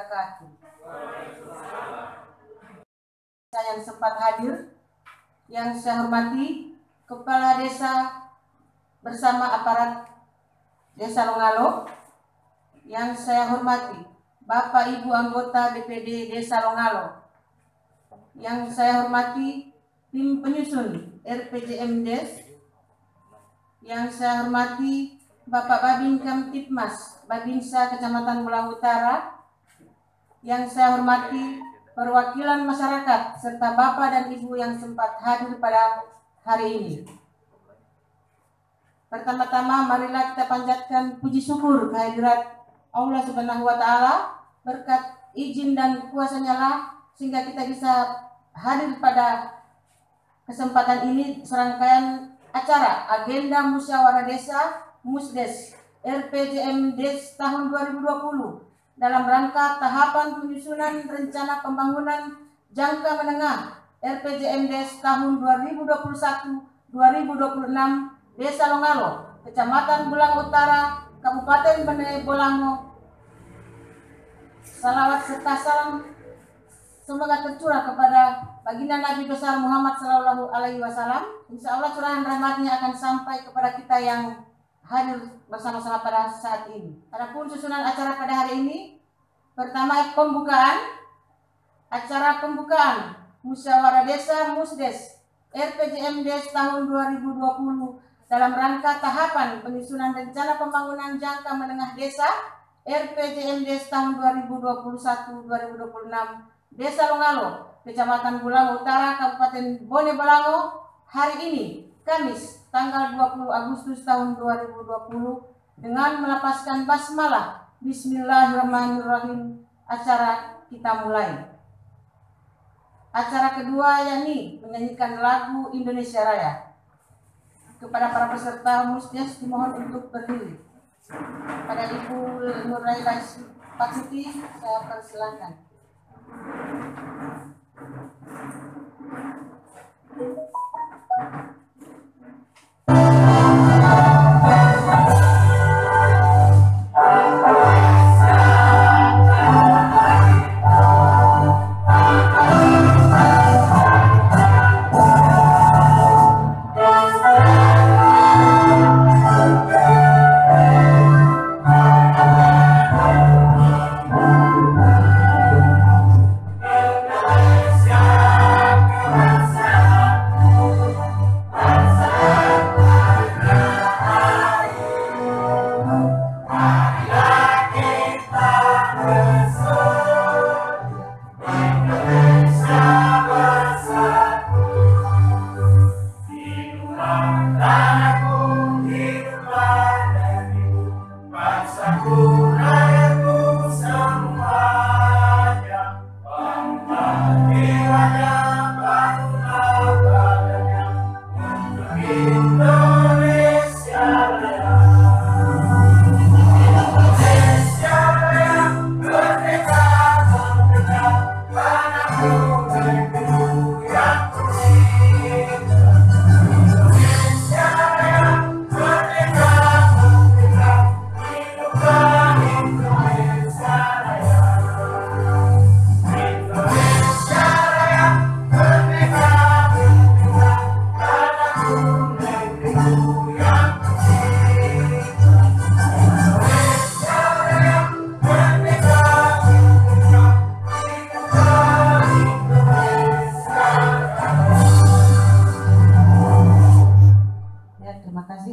wabarakatuh. Saya yang sempat hadir, yang saya hormati Kepala Desa bersama aparat Desa Longalo, yang saya hormati Bapak Ibu anggota DPD Desa Longalo, yang saya hormati tim penyusun RPJMDes, yang saya hormati Bapak Babin Kamtipmas Babinsa Kecamatan Bulang Utara, yang saya hormati perwakilan masyarakat serta Bapak dan Ibu yang sempat hadir pada hari ini. Pertama-tama marilah kita panjatkan puji syukur kehadirat Allah Subhanahu wa Ta'ala, berkat izin dan kuasa-Nya lah sehingga kita bisa hadir pada kesempatan ini serangkaian acara agenda musyawarah desa Musdes RPJMDes tahun 2020 dalam rangka tahapan penyusunan rencana pembangunan jangka menengah RPJMDes tahun 2021-2026 Desa Longalo, Kecamatan Bulang Utara, Kabupaten Bene Bolango. Salawat serta salam semoga tercurah kepada baginda Nabi besar Muhammad Sallallahu Alaihi Wasallam. Insya Allah curahan rahmatnya akan sampai kepada kita yang hadir bersama-sama pada saat ini. Adapun susunan acara pada hari ini, pertama acara pembukaan musyawarah desa Musdes RPJMDes tahun 2020 dalam rangka tahapan penyusunan rencana pembangunan jangka menengah desa RPJMDes tahun 2021-2026 Desa Longalo, Kecamatan Bulang Utara, Kabupaten Bone Bolango, hari ini Kamis tanggal 20 Agustus tahun 2020 dengan melapaskan basmalah. Bismillahirrahmanirrahim. Acara kita mulai. Acara kedua yakni menyanyikan lagu Indonesia Raya. Kepada para peserta Musdes dimohon untuk berdiri. Pada Ibu Nuraila Pasuti saya persilakan.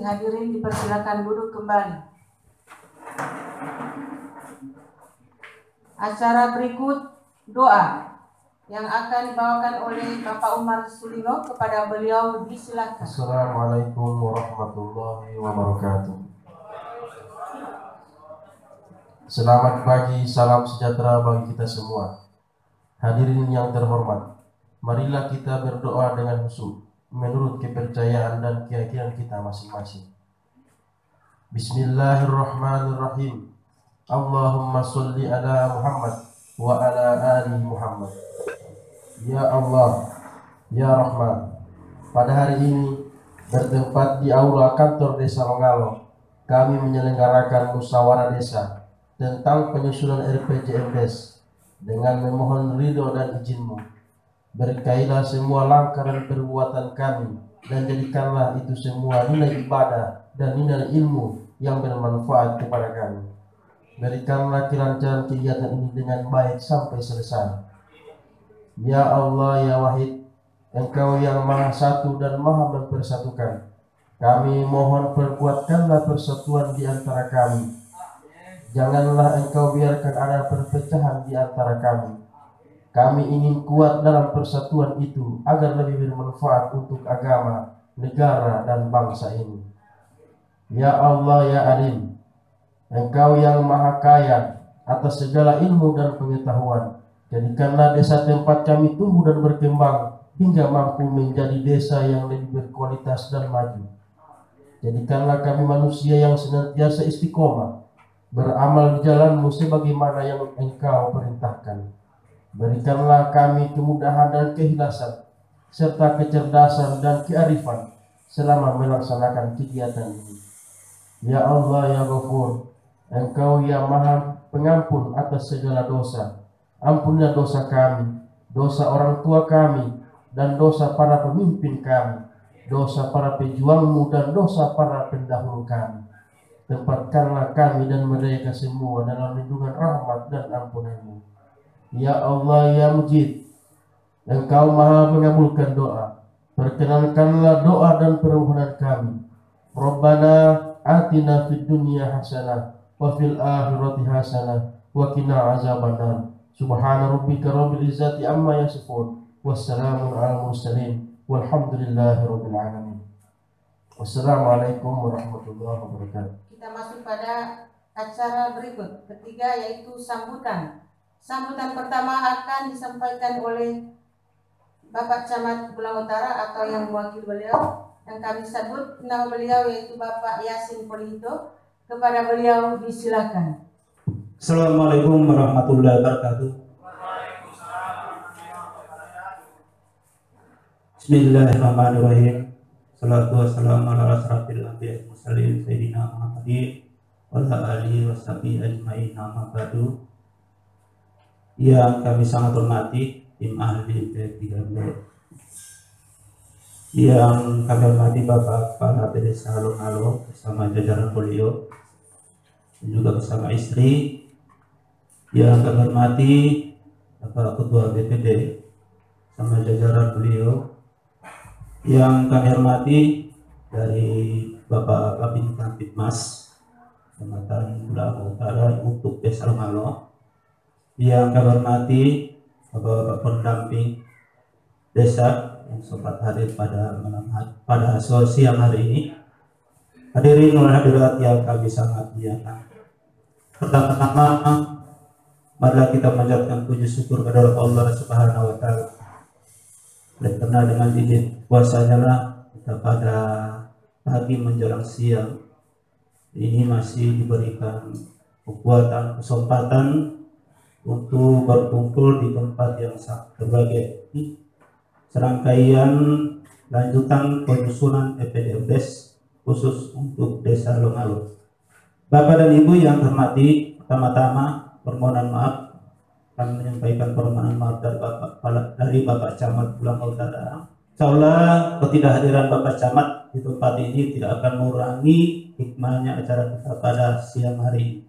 Hadirin dipersilakan duduk kembali. Acara berikut doa yang akan dibawakan oleh Bapak Umar Sulino, kepada beliau disilakan. Assalamualaikum warahmatullahi wabarakatuh. Selamat pagi, salam sejahtera bagi kita semua. Hadirin yang terhormat, marilah kita berdoa dengan khusyuk menurut kepercayaan dan keyakinan kita masing-masing. Bismillahirrahmanirrahim. Allahumma sholli ala Muhammad wa ala ali Muhammad. Ya Allah, ya Rahman, pada hari ini bertempat di aula kantor Desa Longalo, kami menyelenggarakan musyawarah desa tentang penyusunan RPJMDes dengan memohon ridho dan izin-Mu. Berkailah semua langkah dan perbuatan kami, dan jadikanlah itu semua nilai ibadah dan nilai ilmu yang bermanfaat kepada kami. Berikanlah kelancaran kegiatan ini dengan baik sampai selesai. Ya Allah, ya Wahid, Engkau yang Maha Satu dan Maha Mempersatukan, kami mohon perkuatkanlah persatuan di antara kami. Janganlah Engkau biarkan ada perpecahan di antara kami. Kami ingin kuat dalam persatuan itu agar lebih bermanfaat untuk agama, negara, dan bangsa ini. Ya Allah, ya Alim, Engkau yang Maha Kaya atas segala ilmu dan pengetahuan, jadikanlah desa tempat kami tumbuh dan berkembang hingga mampu menjadi desa yang lebih berkualitas dan maju. Jadikanlah kami manusia yang senantiasa istiqomah, beramal di jalan-Mu sebagaimana yang Engkau perintahkan. Berikanlah kami kemudahan dan keikhlasan, serta kecerdasan dan kearifan selama melaksanakan kegiatan ini. Ya Allah, ya Ghafur, Engkau yang Maha Pengampun atas segala dosa. Ampunilah dosa kami, dosa orang tua kami, dan dosa para pemimpin kami, dosa para pejuang-Mu, dan dosa para pendahulu kami. Tempatkanlah kami dan mereka semua dalam lindungan rahmat dan ampunan-Mu. Ya Allah, ya Mujib, Engkau Maha mengabulkan doa. Perkenankanlah doa dan permohonan kami. Rabbana atina fid dunya hasanah wa fil akhirati hasanah wa qina azabannar. Subhana rabbika rabbil izzati amma yasifun. Wassalamun alal mursalin. Walhamdulillahi rabbil alamin. Wassalamualaikum warahmatullahi wabarakatuh. Kita masuk pada acara berikut, ketiga, yaitu sambutan. Sambutan pertama akan disampaikan oleh Bapak Camat Pulang Utara atau yang mewakili beliau, yang kami sebut nama beliau yaitu Bapak Yasin Polito. Kepada beliau disilakan. Assalamualaikum warahmatullahi wabarakatuh. Bismillahirrahmanirrahim. Salatu wassalamu ala asrafil anbiya'i wal mursalin sayyidina Muhammadin wa ala alihi washabihi ajmain, amma ba'du. Yang kami sangat hormati tim ahli P3B, yang kami hormati Bapak Kepala Desa Longgalo bersama jajaran beliau dan juga bersama istri, yang kami hormati Bapak Ketua BPD sama jajaran beliau, yang kami hormati dari Bapak Kabin Kamtibmas Kecamatan Pulang Utara untuk Desa Longgalo, yang kami hormati Bapak pendamping desa yang sempat hadir pada siang hari ini. Hadirin dan hadirat yang kami sangat muliakan, pertama-tama marilah kita menjadikan puji syukur kepada Allah Subhanahu wa Ta'ala. Karena dengan izin kuasanya lah kita pada pagi menjelang siang ini masih diberikan kekuatan, kesempatan untuk berkumpul di tempat yang sangat berbahagia. Serangkaian lanjutan penyusunan EPDMDes khusus untuk Desa Longgalo. Bapak dan Ibu yang hormati, pertama-tama permohonan maaf, kami menyampaikan permohonan maaf dari Bapak Camat Pulang Utara. Insyaallah ketidakhadiran Bapak Camat di tempat ini tidak akan mengurangi hikmahnya acara kita pada siang hari ini.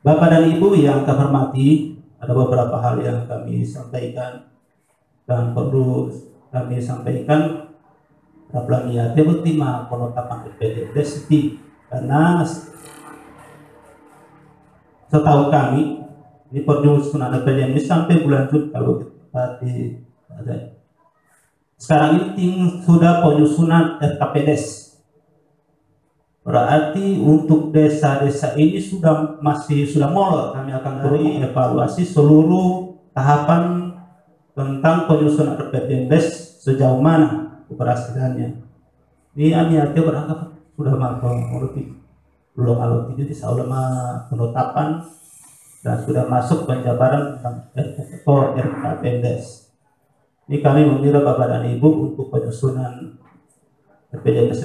Bapak dan Ibu yang kami hormati, ada beberapa hal yang kami sampaikan dan perlu kami sampaikan. Raplania tebutima penetapan EPD Desti, karena setahu kami ini penyusunan EPD ini sampai bulan Juni kalau kita ada. Sekarang ini sudah penyusunan RKPDes. Berarti untuk desa-desa ini sudah molor. Kami akan beri evaluasi seluruh tahapan tentang penyusunan RPDMDes sejauh mana keberhasilannya. Ini hati berangkat sudah belum alat itu insyaallah penetapan dan sudah masuk penjabaran tentang RPDMDes. Ini kami meminta Bapak dan Ibu untuk penyusunan RPDMDes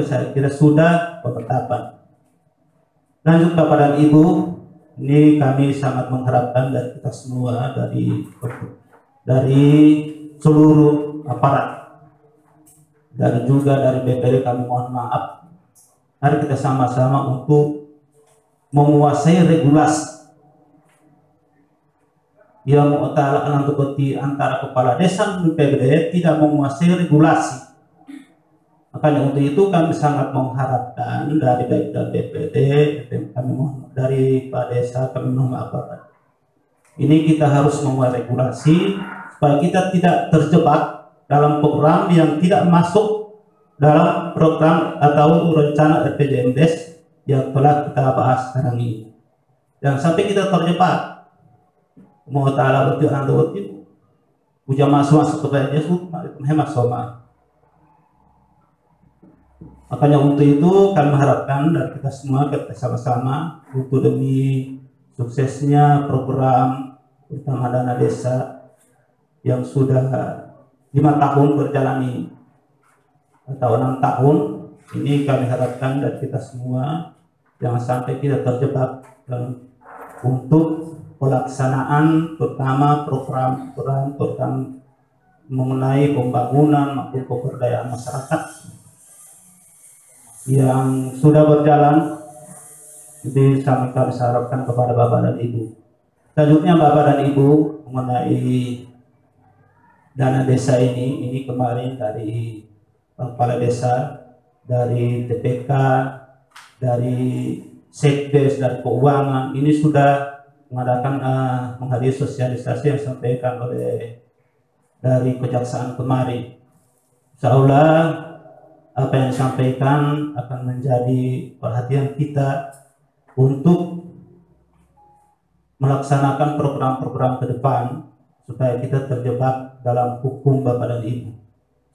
saya kira sudah penetapan. Lanjut Bapak dan Ibu, Ini kami sangat mengharapkan dari kita semua, dari seluruh aparat, dan juga dari BPD kami mohon maaf. Mari kita sama-sama untuk menguasai regulasi yang mu'tala'an seperti antara kepala desa dan BPD tidak menguasai regulasi. Makanya untuk itu kami sangat mengharapkan dari baik dari BPD, kami mohon dari Pak Desa, kami mohon maaf Bapak. Ini kita harus membuat regulasi supaya kita tidak terjebak dalam program yang tidak masuk dalam program atau rencana RPJMDes yang telah kita bahas sekarang ini. Jangan sampai kita terjebak. Mau ta'ala betul anda betul. Puja masuk kepada Yesus, hemat soma. Makanya untuk itu kami mengharapkan dari kita semua kita sama-sama untuk demi suksesnya program utama dana desa yang sudah 5 tahun berjalan ini atau 6 tahun ini, kami harapkan dari kita semua jangan sampai kita terjebak untuk pelaksanaan pertama program mengenai pembangunan maupun pemberdayaan masyarakat yang sudah berjalan. Jadi kami harapkan kepada Bapak dan Ibu. Selanjutnya Bapak dan Ibu mengenai dana desa ini kemarin dari kepala desa, dari TPK, dari Sekdes, dari keuangan ini sudah mengadakan menghadiri sosialisasi yang disampaikan oleh dari kejaksaan kemarin. Insya Allah apa yang disampaikan akan menjadi perhatian kita untuk melaksanakan program-program ke depan supaya kita terjebak dalam hukum Bapak dan Ibu.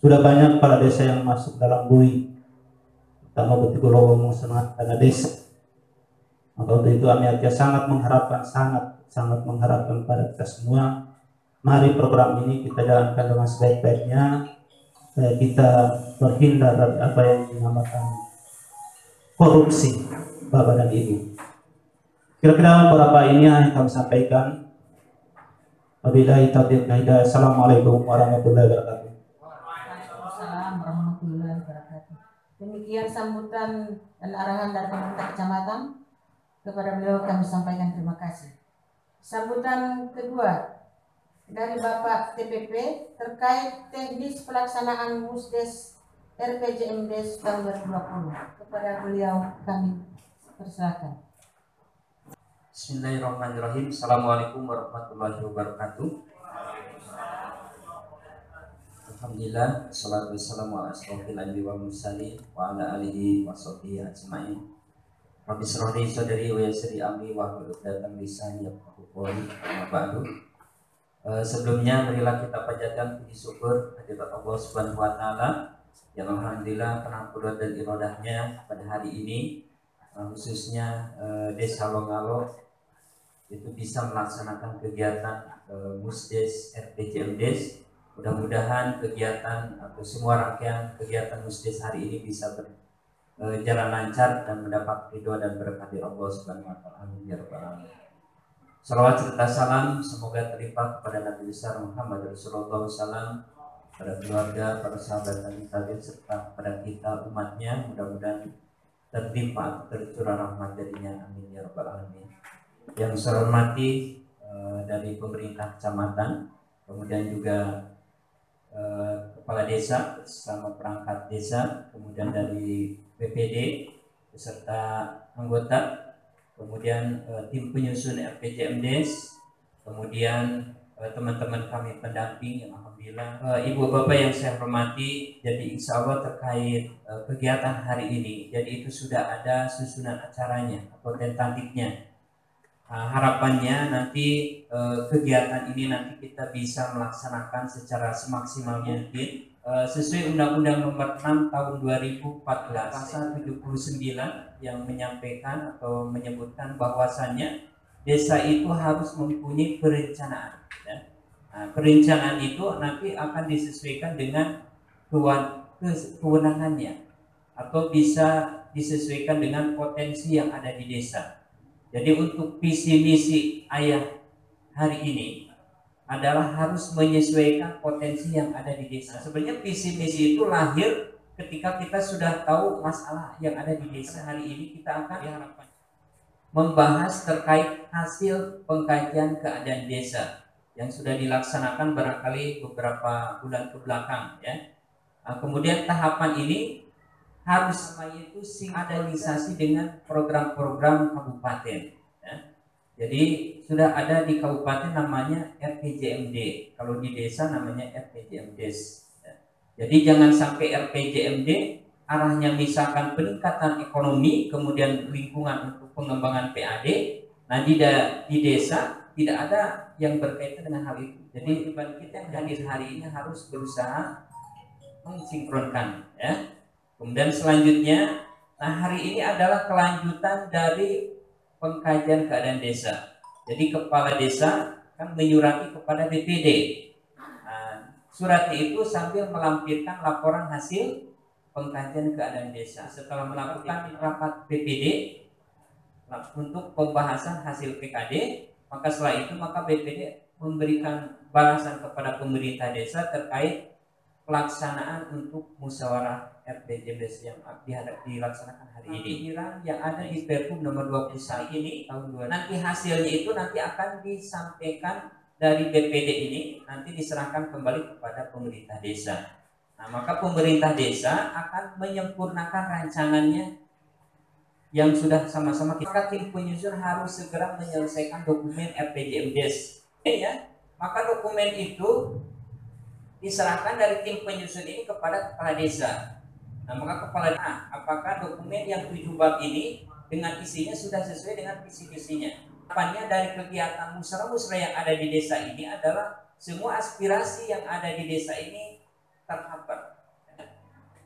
Sudah banyak kepala desa yang masuk dalam bui, pertama betul ngomong semangat dana desa. Maka untuk itu kami sangat mengharapkan pada kita semua, mari program ini kita jalankan dengan sebaik-baiknya. Kita terhindar dari apa yang dinamakan korupsi Bapak dan Ibu. Kira-kira beberapa ini yang kami sampaikan. Wabillahi taufiq wal hidayah. Assalamualaikum warahmatullahi wabarakatuh. Waalaikumsalam warahmatullahi wabarakatuh. Demikian sambutan dan arahan dari pemerintah kecamatan. Kepada beliau kami sampaikan terima kasih. Sambutan kedua dari Bapak TPP terkait teknis pelaksanaan Musdes RPJMDes tahun 2020. Kepada beliau kami persilakan. Bismillahirrahmanirrahim. Assalamualaikum warahmatullahi wabarakatuh. Alhamdulillah, salatu wassalamu ala asyrofil anbiya'i wal mursalin wa ala alihi wa sahbihi ajma'in. Rabbi shrah li sadri wa yassir li amri wahlul 'uqdatam min lisani yafqahu qawli. Amma ba'du. Sebelumnya marilah kita panjatkan puji syukur kehadirat Allah Subhanahu wa taala yang alhamdulillah karena qudrat dan iradahnya pada hari ini khususnya Desa Longalo itu bisa melaksanakan kegiatan Musdes RPJMDes. Mudah-mudahan kegiatan atau semua rangkaian kegiatan Musdes hari ini bisa berjalan lancar dan mendapat ridho dan berkah dari Allah Subhanahu wa taala. Amin ya rabbal alamin. Salawat serta salam semoga terlimpah kepada Nabi besar Muhammad Rasulullah SAW, pada keluarga, para sahabat dan tabi'in serta pada kita umatnya. Mudah-mudahan terlimpah tercurah rahmat darinya. Amin ya rabbal alamin. Yang saya hormati dari pemerintah kecamatan, kemudian juga kepala desa bersama perangkat desa, kemudian dari BPD beserta anggota, kemudian tim penyusun RPJMDes, kemudian teman-teman kami pendamping yang alhamdulillah, ibu bapak yang saya hormati. Jadi insya Allah terkait kegiatan hari ini, jadi itu sudah ada susunan acaranya atau tentatifnya. Harapannya nanti kegiatan ini nanti kita bisa melaksanakan secara semaksimal mungkin sesuai Undang-Undang Nomor 6 Tahun 2014 Pasal 79 yang menyampaikan atau menyebutkan bahwasannya desa itu harus mempunyai perencanaan. Ya. Nah, perencanaan itu nanti akan disesuaikan dengan kewenangannya atau bisa disesuaikan dengan potensi yang ada di desa. Jadi untuk visi misi ayah hari ini adalah harus menyesuaikan potensi yang ada di desa. Sebenarnya visi misi itu lahir ketika kita sudah tahu masalah yang ada di desa. Hari ini kita akan diharapkan membahas terkait hasil pengkajian keadaan desa yang sudah dilaksanakan barangkali beberapa bulan ke belakang ya. Nah, kemudian tahapan ini harus itu sinkronisasi dengan program-program kabupaten ya. Jadi sudah ada di kabupaten namanya RPJMD, kalau di desa namanya RPJMDes ya. Jadi jangan sampai RPJMD arahnya misalkan peningkatan ekonomi kemudian lingkungan untuk pengembangan PAD, nah di desa tidak ada yang berkaitan dengan hal itu. Jadi kita yang hadir hari ini harus berusaha mensinkronkan ya. Kemudian selanjutnya, nah hari ini adalah kelanjutan dari pengkajian keadaan desa. Jadi kepala desa kan menyurati kepada BPD. Nah, surat itu sambil melampirkan laporan hasil pengkajian keadaan desa. Setelah melakukan rapat BPD untuk pembahasan hasil PKD, maka setelah itu maka BPD memberikan balasan kepada pemerintah desa terkait pelaksanaan untuk musyawarah RPJMDes yang dilaksanakan hari ini. Yang ada di Perpum nomor 21 ini tahun 2000. Nanti hasilnya itu nanti akan disampaikan dari BPD ini, nanti diserahkan kembali kepada pemerintah desa. Nah, maka pemerintah desa akan menyempurnakan rancangannya yang sudah sama-sama kita. Tim penyusun harus segera menyelesaikan dokumen RPJMDes ya. Maka dokumen itu diserahkan dari tim penyusun ini kepada kepala desa. Nah, maka kepala desa, apakah dokumen yang 7 bab ini dengan isinya sudah sesuai dengan visi misinya? Harapannya dari kegiatan musyawarah yang ada di desa ini adalah semua aspirasi yang ada di desa ini tercover.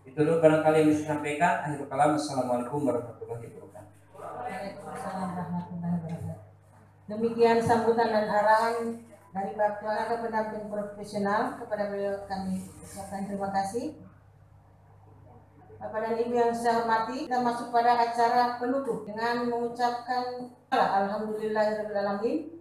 Itu dulu barangkali yang bisa sampaikan. Akhirul kalam. Assalamualaikum warahmatullahi wabarakatuh. Waalaikumsalam warahmatullahi wabarakatuh. Demikian sambutan dan arahan dari Pak Tenaga Pendamping Profesional, kepada beliau kami ucapkan terima kasih. Bapak dan Ibu yang saya hormati, kita masuk pada acara penutup dengan mengucapkan alhamdulillahirrahmanirrahim.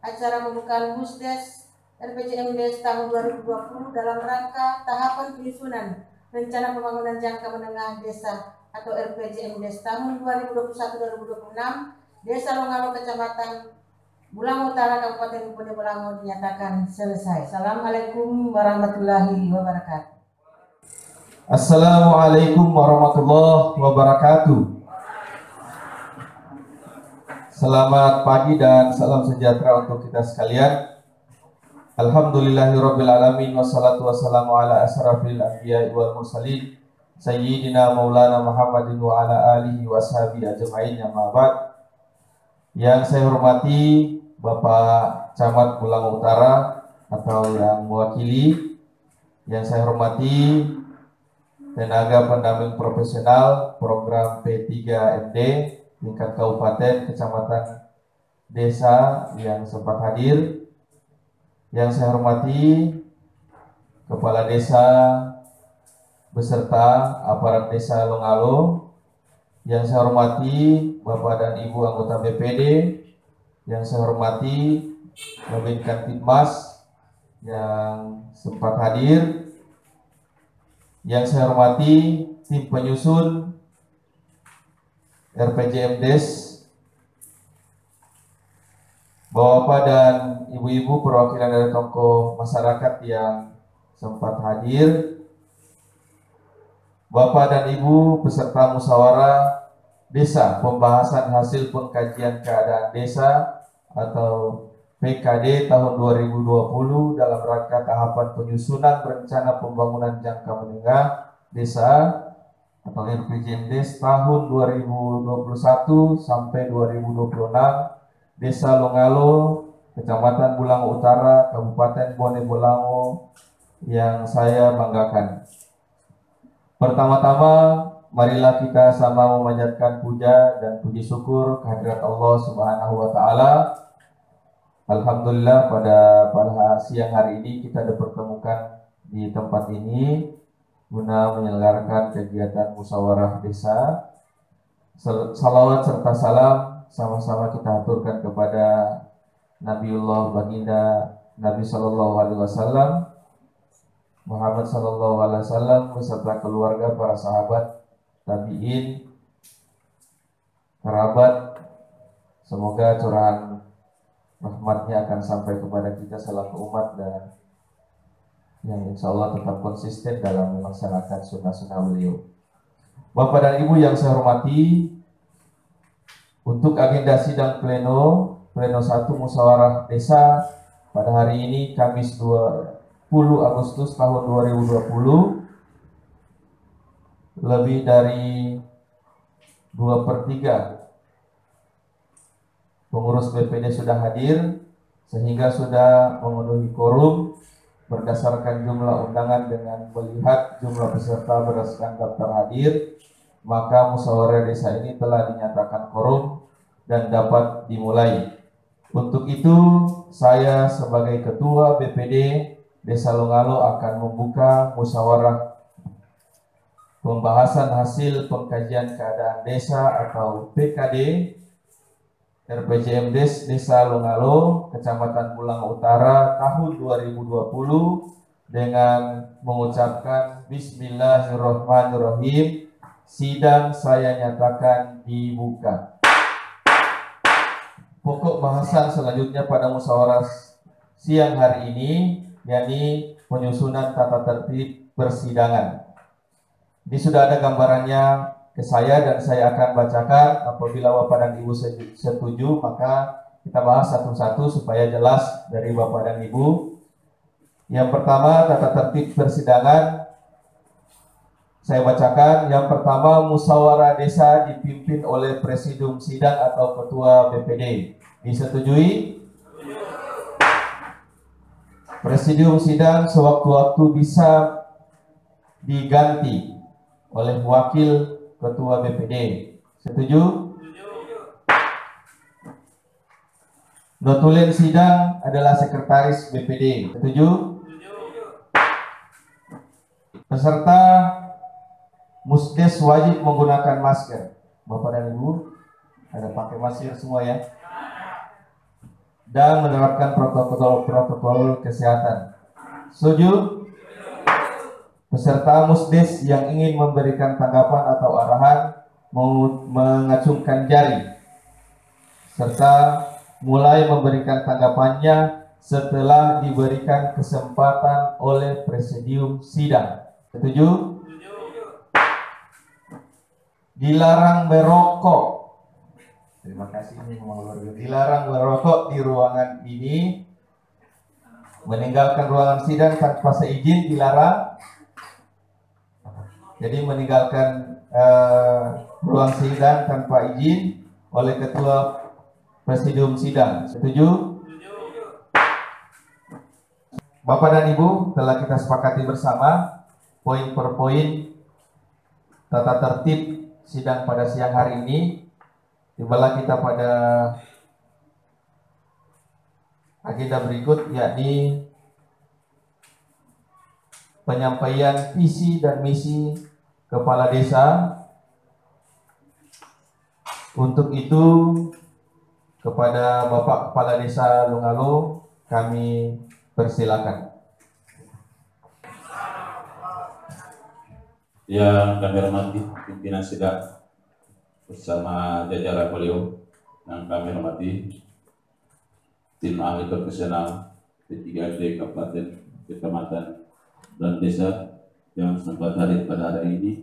Acara pembukaan Musdes RPJMDes tahun 2020 dalam rangka tahapan penyusunan rencana pembangunan jangka menengah desa atau RPJMDes tahun 2021-2026 Desa Longalo, Kecamatan Bulango Utara, Kabupaten Bone Bolango dinyatakan selesai. Assalamualaikum warahmatullahi wabarakatuh. Assalamualaikum warahmatullahi wabarakatuh. Selamat pagi dan salam sejahtera untuk kita sekalian. Alhamdulillahirabbil alamin wassalatu wassalamu ala asrafil anbiya'i wal mursalin sayyidina maulana Muhammadin wa ala alihi washabihi ajma'in, amma ba'd. Yang saya hormati Bapak Camat Bulango Utara atau yang mewakili, yang saya hormati tenaga pendamping profesional program P3MD tingkat kabupaten, kecamatan, desa yang sempat hadir, yang saya hormati kepala desa beserta aparat desa Longalo, yang saya hormati Bapak dan Ibu anggota BPD, yang saya hormati Kabin Kantipmas yang sempat hadir, yang saya hormati tim penyusun RPJMDes, Bapak dan Ibu-ibu perwakilan dari tokoh masyarakat yang sempat hadir, Bapak dan Ibu peserta musyawarah desa pembahasan hasil pengkajian keadaan desa atau PKD tahun 2020 dalam rangka tahapan penyusunan rencana pembangunan jangka menengah desa atau RPJMDes tahun 2021 sampai 2026 Desa Longalo, Kecamatan Bulango Utara, Kabupaten Bone Bolango yang saya banggakan. Pertama-tama, marilah kita sama memanjatkan puja dan puji syukur kehadirat Allah Subhanahu wa Ta'ala. Alhamdulillah, pada siang hari ini kita dipertemukan di tempat ini guna menyelenggarakan kegiatan musyawarah desa. Salawat serta salam sama-sama kita aturkan kepada Nabiullah Baginda Nabi Sallallahu Alaihi Wasallam Muhammad Sallallahu Alaihi Wasallam beserta keluarga, para sahabat, tabiin, kerabat. Semoga curahan rahmatnya akan sampai kepada kita selaku umat dan yang insya Allah tetap konsisten dalam melaksanakan sunnah-sunnah beliau. Bapak dan Ibu yang saya hormati, untuk agenda sidang pleno 1 musyawarah desa pada hari ini Kamis 20 Agustus tahun 2020, lebih dari 2/3 pengurus BPD sudah hadir, sehingga sudah memenuhi quorum. Berdasarkan jumlah undangan dengan melihat jumlah peserta berdasarkan daftar hadir, maka musyawarah desa ini telah dinyatakan quorum dan dapat dimulai. Untuk itu, saya sebagai Ketua BPD Desa Longalo akan membuka musyawarah pembahasan hasil pengkajian keadaan desa atau PKD RPJM Desa Longalo, Kecamatan Pulang Utara tahun 2020 dengan mengucapkan Bismillahirrahmanirrahim. Sidang saya nyatakan dibuka. Pokok bahasan selanjutnya pada musyawarah siang hari ini yakni penyusunan tata tertib persidangan. Ini sudah ada gambarannya ke saya dan saya akan bacakan. Apabila Bapak dan Ibu setuju, maka kita bahas satu-satu supaya jelas dari Bapak dan Ibu. Yang pertama, tata tertib persidangan. Saya bacakan. Yang pertama, musyawarah desa dipimpin oleh presidium sidang atau ketua BPD. Disetujui? Presidium sidang sewaktu-waktu bisa diganti oleh wakil ketua BPD. Setuju? Notulen sidang adalah sekretaris BPD. Setuju? Peserta Musdes wajib menggunakan masker. Bapak dan Ibu, ada pakai masker semua ya? Dan menerapkan protokol kesehatan. Setuju? Peserta Musdes yang ingin memberikan tanggapan atau arahan mengacungkan jari serta mulai memberikan tanggapannya setelah diberikan kesempatan oleh presidium sidang. Setuju? Dilarang merokok. Terima kasih, ini memang luar biasa. Dilarang merokok di ruangan ini. Meninggalkan ruangan sidang tanpa seizin dilarang. Jadi meninggalkan ruang sidang tanpa izin oleh ketua presidium sidang. Setuju? Bapak dan Ibu, telah kita sepakati bersama poin per poin tata tertib sidang pada siang hari ini. Tibalah kita pada agenda berikut, yakni penyampaian visi dan misi kepala desa. Untuk itu, kepada Bapak Kepala Desa Longalo kami persilakan. Yang kami hormati pimpinan sidang bersama jajaran beliau, yang kami hormati tim ahli profesional P3D Kabupaten, Kecamatan, dan Desa yang sempat hadir pada hari ini.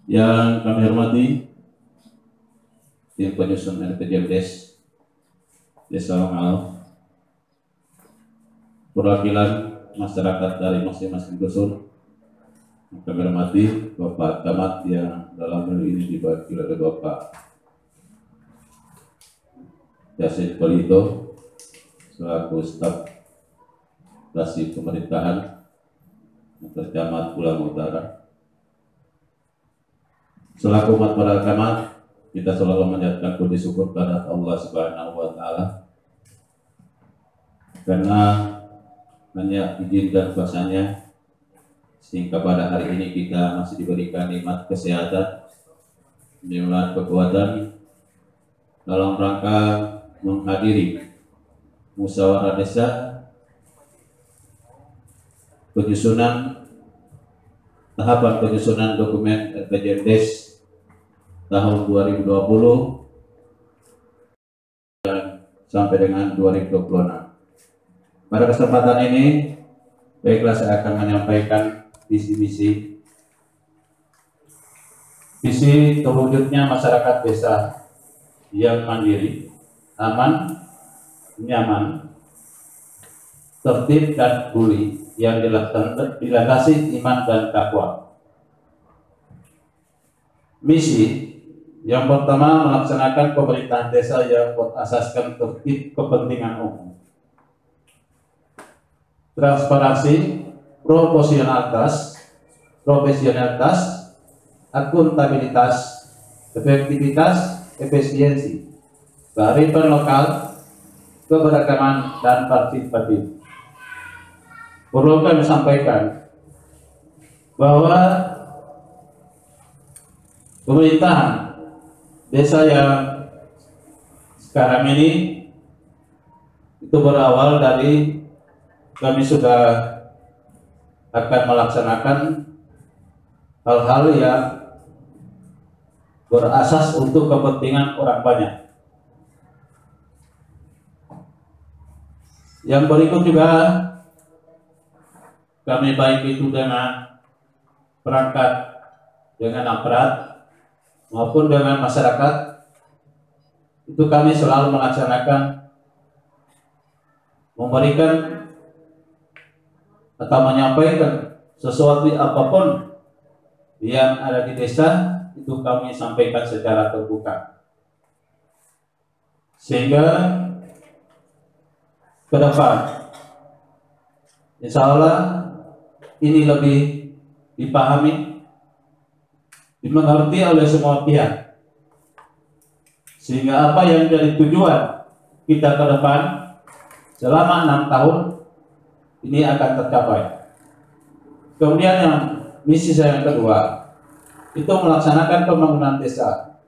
Yang kami hormati tim penyusun RPJM Desa Longalo, perwakilan masyarakat dari masing-masing dusun. Kami hormati Bapak Camat yang dalam hal ini diwakili oleh Bapak Yasin Polito selaku staf stasi pemerintahan Camat Pulang Utara. Selaku umat para camat, kita selalu menyatakan puji syukur kepada Allah Subhanahu wa Ta'ala karena hanya izin dan kuasanya sehingga pada hari ini kita masih diberikan nikmat kesehatan, nikmat kekuatan, dalam rangka menghadiri musyawarah desa tahapan penyusunan dokumen RPJMDes tahun 2020 dan sampai dengan 2026. Pada kesempatan ini, baiklah saya akan menyampaikan visi terwujudnya masyarakat desa yang mandiri, aman, nyaman, tertib dan guli yang dilandasi iman dan takwa. Misi yang pertama, melaksanakan pemerintahan desa yang berasaskan tertib kepentingan umum, transparansi, profesionalitas, akuntabilitas, efektivitas, efisiensi, kearifan lokal, keberagaman, dan partisipatif. Perlu kami sampaikan bahwa pemerintahan desa yang sekarang ini itu berawal dari kami sudah akan melaksanakan hal-hal yang berasas untuk kepentingan orang banyak. Yang berikut juga kami baik itu dengan perangkat, dengan aparat maupun dengan masyarakat, itu kami selalu melaksanakan memberikan atau menyampaikan sesuatu apapun yang ada di desa, itu kami sampaikan secara terbuka, sehingga ke depan insya Allah ini lebih dipahami, dimengerti oleh semua pihak, sehingga apa yang jadi tujuan kita ke depan selama 6 tahun ini akan tercapai. Kemudian yang misi saya yang kedua, itu melaksanakan pembangunan desa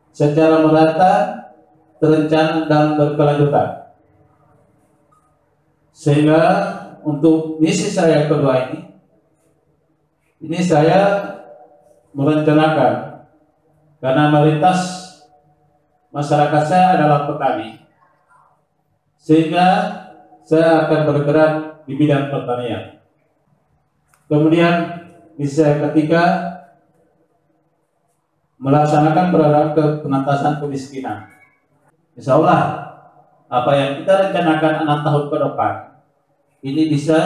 secara merata, terencana, dan berkelanjutan. Sehingga untuk misi saya yang kedua ini saya merencanakan, karena mayoritas masyarakat saya adalah petani, sehingga saya akan bergerak di bidang pertanian. Kemudian misi saya ketiga, melaksanakan program penentasan kemiskinan. Insya Allah apa yang kita rencanakan 6 tahun ke depan ini bisa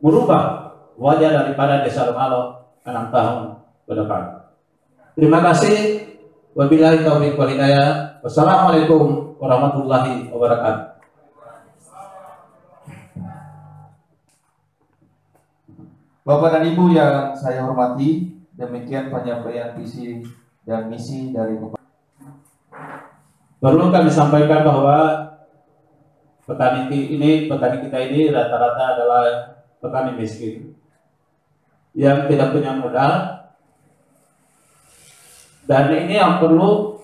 merubah wajah daripada Desa Longalo 6 tahun ke depan. Terima kasih. Wabillahi taufiq wal hidayah. Wassalamualaikum warahmatullahi wabarakatuh. Bapak dan Ibu yang saya hormati, demikian penyampaian visi dan misi dari Bapak. Perlu kami sampaikan bahwa petani kita ini rata-rata adalah petani miskin yang tidak punya modal, dan ini yang perlu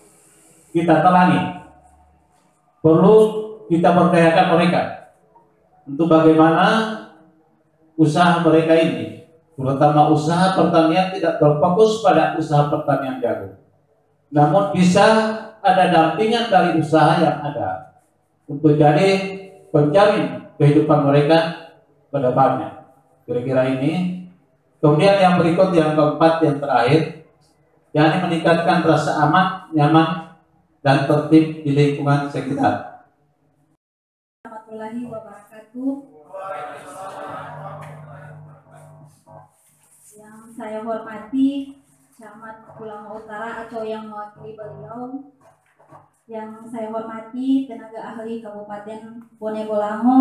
kita telangi, perlu kita berdayakan mereka untuk bagaimana usaha mereka ini, terutama usaha pertanian, tidak terfokus pada usaha pertanian jagung, namun bisa ada dampingan dari usaha yang ada untuk jadi penjamin kehidupan mereka ke depannya. Kira-kira ini. Kemudian yang berikut, yang keempat, yang terakhir, yakni meningkatkan rasa aman, nyaman, dan tertib di lingkungan sekitar. Warahmatullahi wabarakatuh. Yang saya hormati Camat Pulau Utara atau yang mewakili beliau, yang saya hormati tenaga ahli Kabupaten Bone Bolango,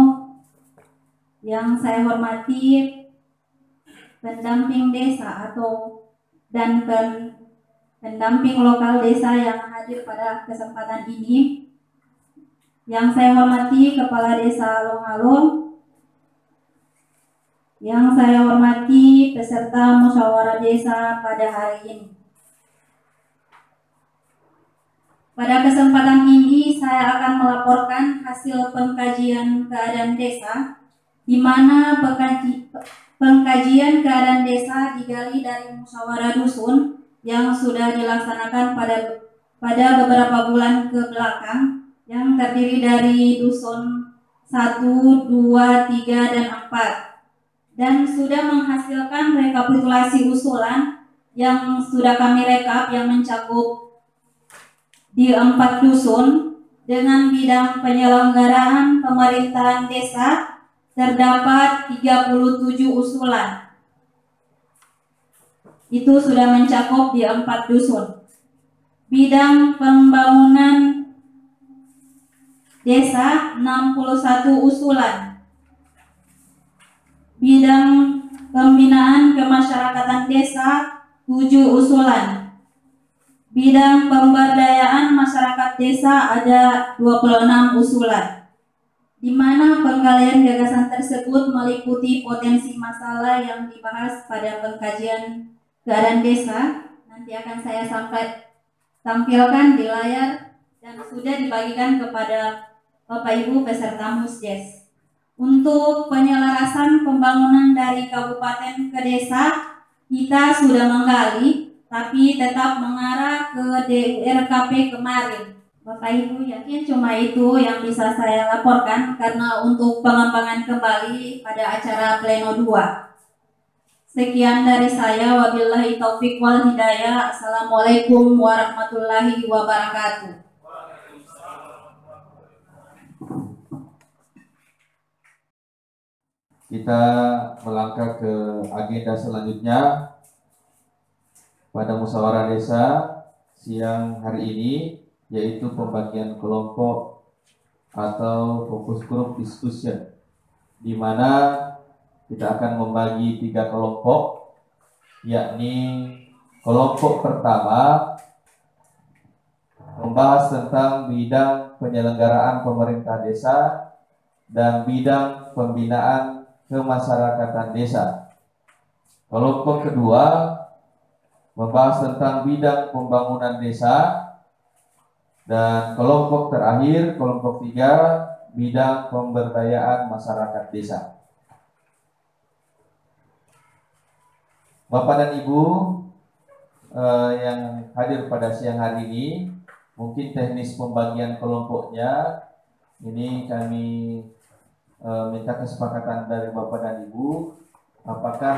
yang saya hormati pendamping desa dan pendamping lokal desa yang hadir pada kesempatan ini, yang saya hormati Kepala Desa Longalo, yang saya hormati peserta musyawarah desa pada hari ini. Pada kesempatan ini saya akan melaporkan hasil pengkajian keadaan desa, di mana pengkajian keadaan desa digali dari musyawarah dusun yang sudah dilaksanakan pada beberapa bulan ke belakang, yang terdiri dari dusun 1, 2, 3, dan 4, dan sudah menghasilkan rekapitulasi usulan yang sudah kami rekap yang mencakup di 4 dusun. Dengan bidang penyelenggaraan pemerintahan desa terdapat 37 usulan. Itu sudah mencakup di 4 dusun. Bidang pembangunan desa 61 usulan. Bidang pembinaan kemasyarakatan desa 7 usulan. Bidang pemberdayaan masyarakat desa ada 26 usulan, di mana penggalian gagasan tersebut meliputi potensi masalah yang dibahas pada pengkajian keadaan desa. Nanti akan saya tampilkan di layar dan sudah dibagikan kepada Bapak Ibu peserta Musdes. Untuk penyelarasan pembangunan dari kabupaten ke desa, kita sudah menggali, tapi tetap mengarah ke DURKP kemarin. Bapak Ibu, yakin cuma itu yang bisa saya laporkan, karena untuk pengembangan kembali pada acara pleno 2. Sekian dari saya, wabillahi taufik wal hidayah. Assalamualaikum warahmatullahi wabarakatuh. Kita melangkah ke agenda selanjutnya. Pada musyawarah desa siang hari ini, yaitu pembagian kelompok atau fokus group discussion, di mana kita akan membagi 3 kelompok, yakni kelompok pertama membahas tentang bidang penyelenggaraan pemerintah desa dan bidang pembinaan kemasyarakatan desa. Kelompok kedua membahas tentang bidang pembangunan desa, dan kelompok terakhir, kelompok 3, bidang pemberdayaan masyarakat desa. Bapak dan Ibu yang hadir pada siang hari ini, mungkin teknis pembagian kelompoknya ini kami minta kesepakatan dari Bapak dan Ibu, apakah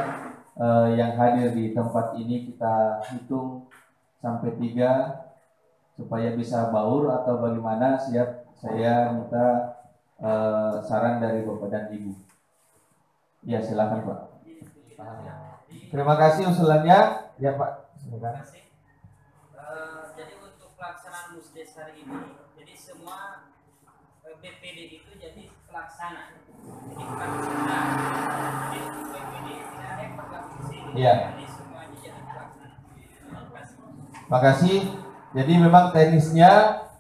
yang hadir di tempat ini kita hitung sampai 3 supaya bisa baur, atau bagaimana? Siap, saya minta saran dari Bapak dan Ibu. Ya, silakan Pak. Terima kasih usulannya. Ya Pak, silakan. Jadi untuk pelaksanaan Musdes hari ini, jadi semua BPD itu jadi pelaksana. Jadi pelaksana. Jadi BPD tidak ada yang bergabung di sini. Iya. Jadi semuanya jadi pelaksana. Terima kasih. Makasih. Jadi memang teknisnya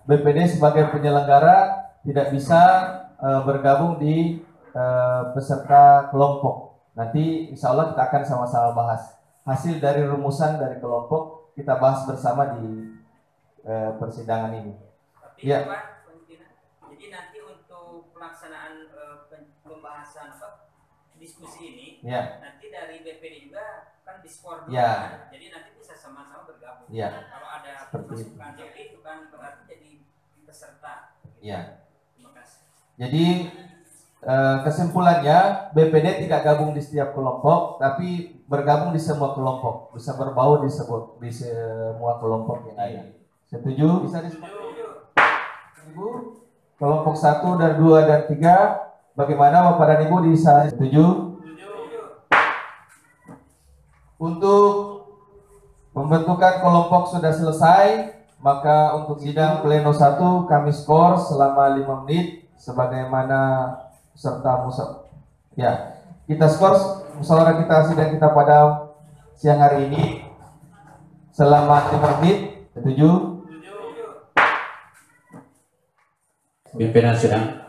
BPD sebagai penyelenggara tidak bisa bergabung di peserta kelompok. Nanti insya Allah kita akan sama-sama bahas hasil dari rumusan dari kelompok, kita bahas bersama di persidangan ini. Tapi ya. Pak, jadi nanti untuk pelaksanaan pembahasan diskusi ini, ya, nanti dari BPD juga kan diskor dulu, ya, kan? Jadi nanti bisa sama-sama bergabung. Ya. Kalau ada masukan jadi itu kan berarti jadi peserta. Ya. Terima kasih. Jadi kesimpulannya, BPD tidak gabung di setiap kelompok, tapi bergabung di semua kelompok, bisa berbaur di semua kelompok yang ada. Setuju? Bisa disetuju? Ibu, kelompok 1 dan 2 dan 3, bagaimana Bapak dan Ibu bisa setuju? Untuk pembentukan kelompok sudah selesai, maka untuk sidang pleno 1 kami skor selama 5 menit sebagaimana serta ya, kita skor musyawarah kita sidang kita pada siang hari ini selama 5 menit. Setuju? Pimpinan sidang,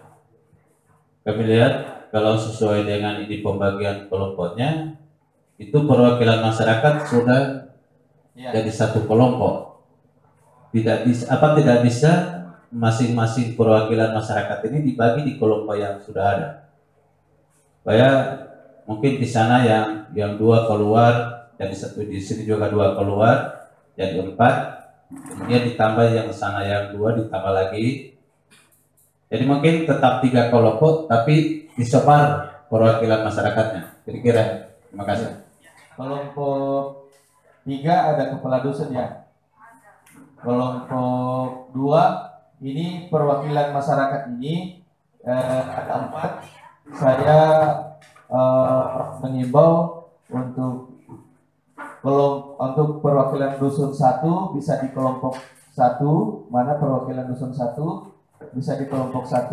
kami lihat kalau sesuai dengan ini pembagian kelompoknya, itu perwakilan masyarakat sudah Ya. jadi satu kelompok. tidak bisa masing-masing perwakilan masyarakat ini dibagi di kelompok yang sudah ada. Supaya mungkin di sana yang 2 keluar, dan di sini juga 2 keluar, jadi 4. Kemudian ditambah yang sana yang 2 ditambah lagi. Jadi mungkin tetap 3 kelompok, tapi disebar perwakilan masyarakatnya. Kira-kira. Terima kasih. Kelompok 3 ada kepala dusun ya. Kelompok 2 ini perwakilan masyarakat ini ada 4. Saya mengimbau untuk perwakilan dusun 1 bisa di kelompok 1. Mana perwakilan dusun 1 bisa di kelompok 1.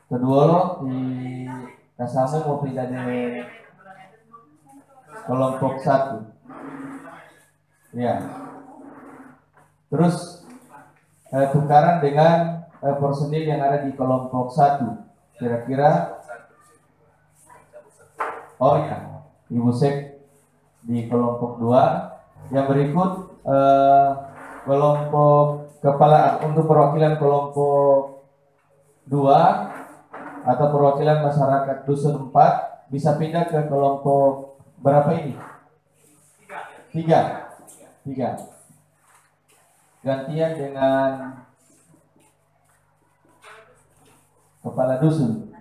Kedua lo di Kasamu mau pindah di kelompok 1. Ya. Terus tukaran dengan personil yang ada di kelompok 1. Kira-kira oh ya, Ibu Sek di kelompok 2. Yang berikut kelompok kepala untuk perwakilan kelompok 2 atau perwakilan masyarakat dusun 4 bisa pindah ke kelompok berapa ini? 3. Gantian dengan kepala dusun.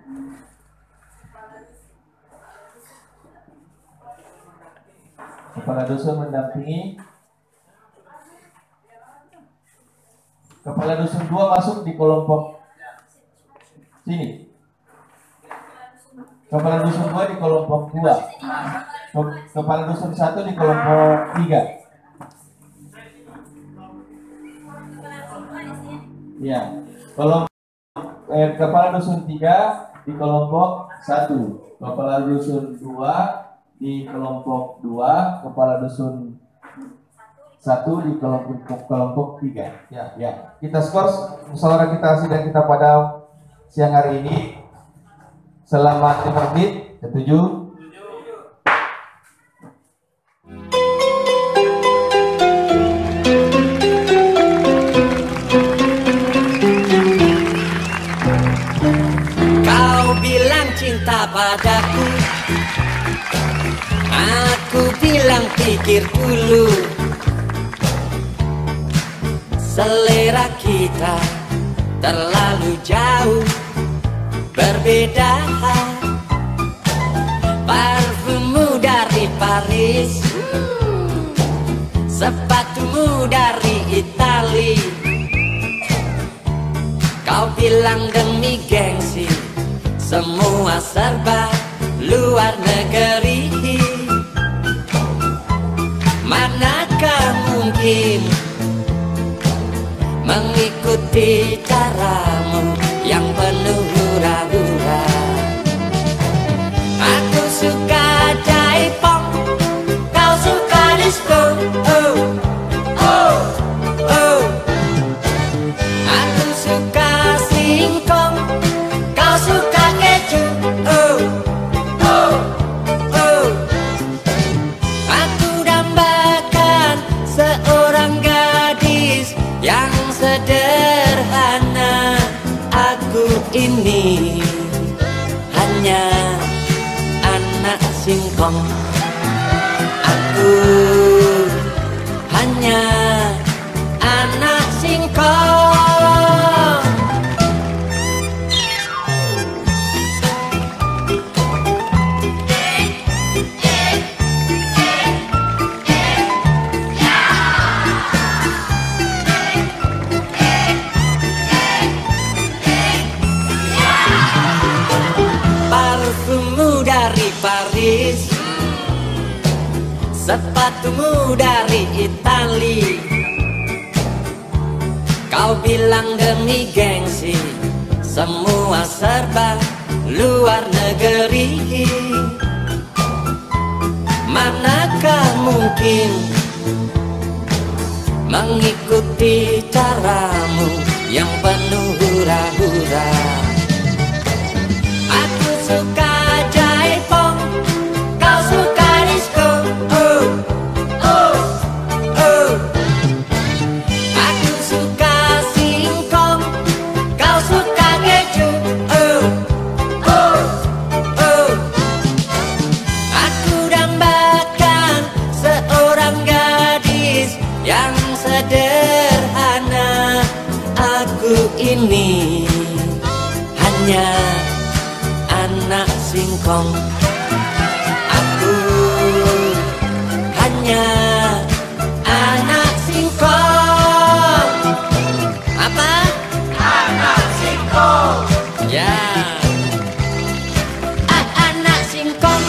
Kepala dusun mendampingi. Kepala dusun 2 masuk di kelompok sini. Kepala dusun 2 di kelompok 2. Kepala dusun 1 di kelompok 3. Ya, kalau kepala dusun 3 di kelompok 1, kepala dusun 2 di kelompok 2, kepala dusun 1 di kelompok 3. Ya. Kita skor musyawarah kita sidang kita pada siang hari ini selama 5 menit. Setuju? Padaku, aku bilang pikir dulu. Selera kita terlalu jauh berbeda. Parfummu dari Paris, sepatumu dari Itali. Kau bilang demi gengsi, semua serba luar negeri. Manakah mungkin mengikuti caramu yang penuh hura-hura? Aku suka jaipong, kau suka disco. Oh, oh, oh. Aku suka singkong, kau suka keju. Oh, oh, oh. Aku dambakan seorang gadis yang sederhana. Aku ini hanya anak singkong. Aku hanya anak singkong. Parfummu dari Paris, sepatumu dari Itali. Kau bilang demi gengsi, semua serba luar negeri. Manakah mungkin mengikuti caramu yang penuh hura-hura? Aku suka jaipong, kau suka disco. Oh, oh, oh. sederhana. Aku ini hanya anak singkong. Aku hanya anak singkong. Apa? Anak singkong. Ya. Anak singkong.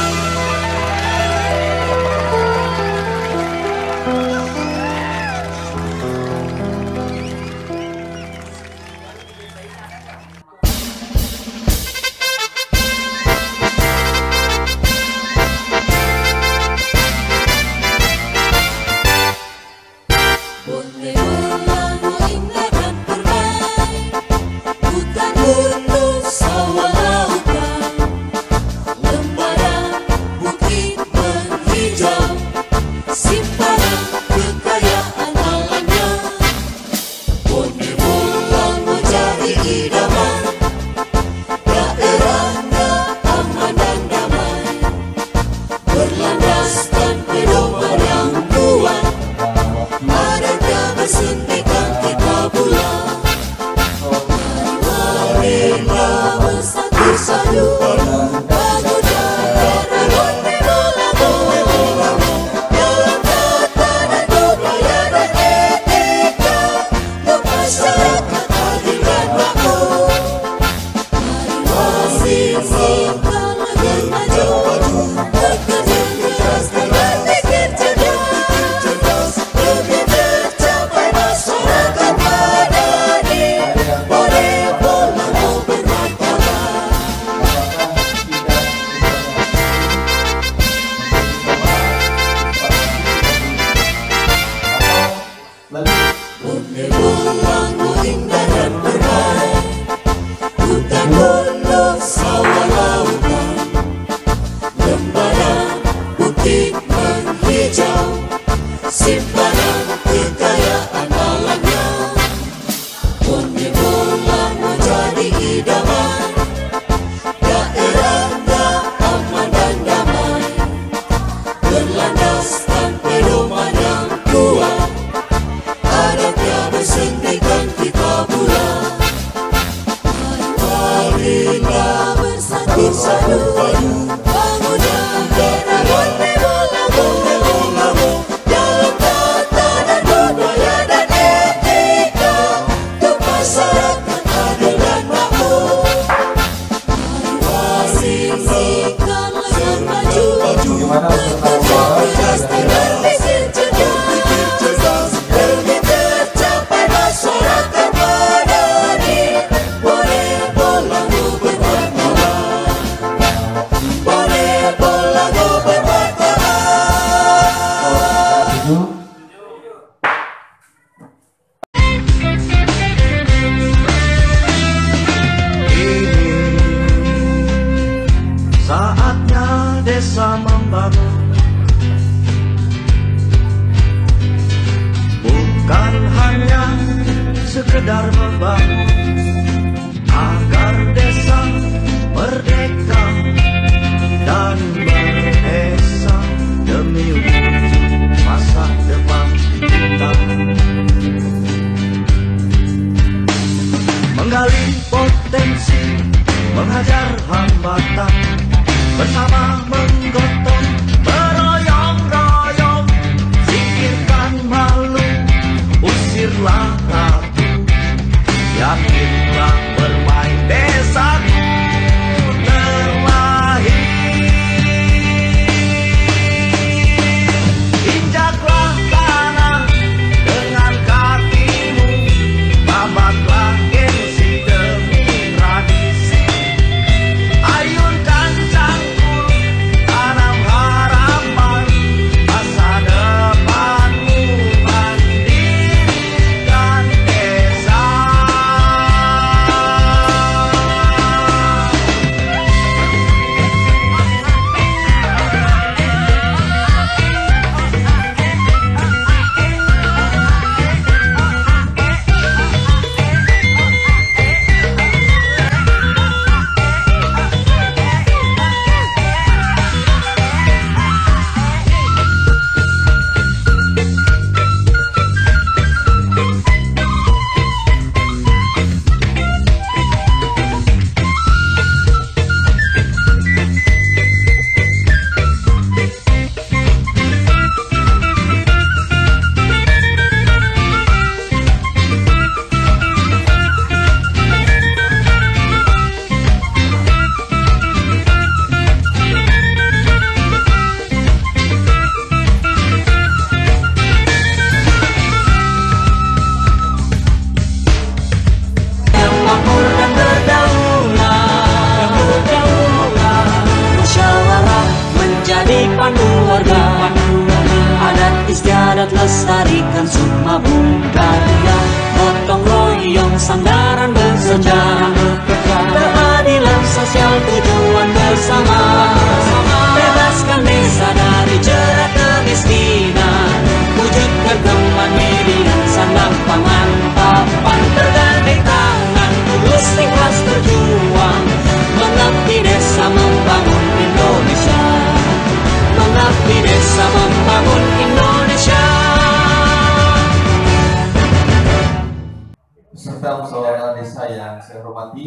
hormati,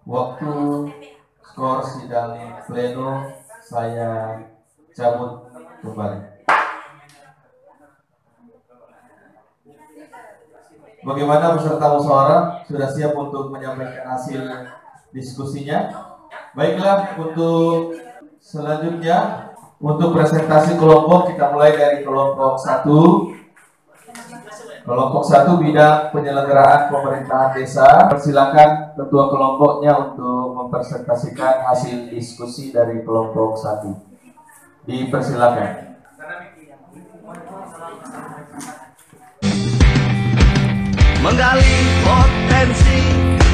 waktu skor sidang pleno saya cabut kembali. Bagaimana peserta musyawarah? Sudah siap untuk menyampaikan hasil diskusinya? Baiklah, untuk selanjutnya untuk presentasi kelompok kita mulai dari kelompok 1. Kelompok 1 bidang penyelenggaraan pemerintahan desa. Persilakan ketua kelompoknya untuk mempresentasikan hasil diskusi dari kelompok 1. Dipersilakan. Menggali potensi,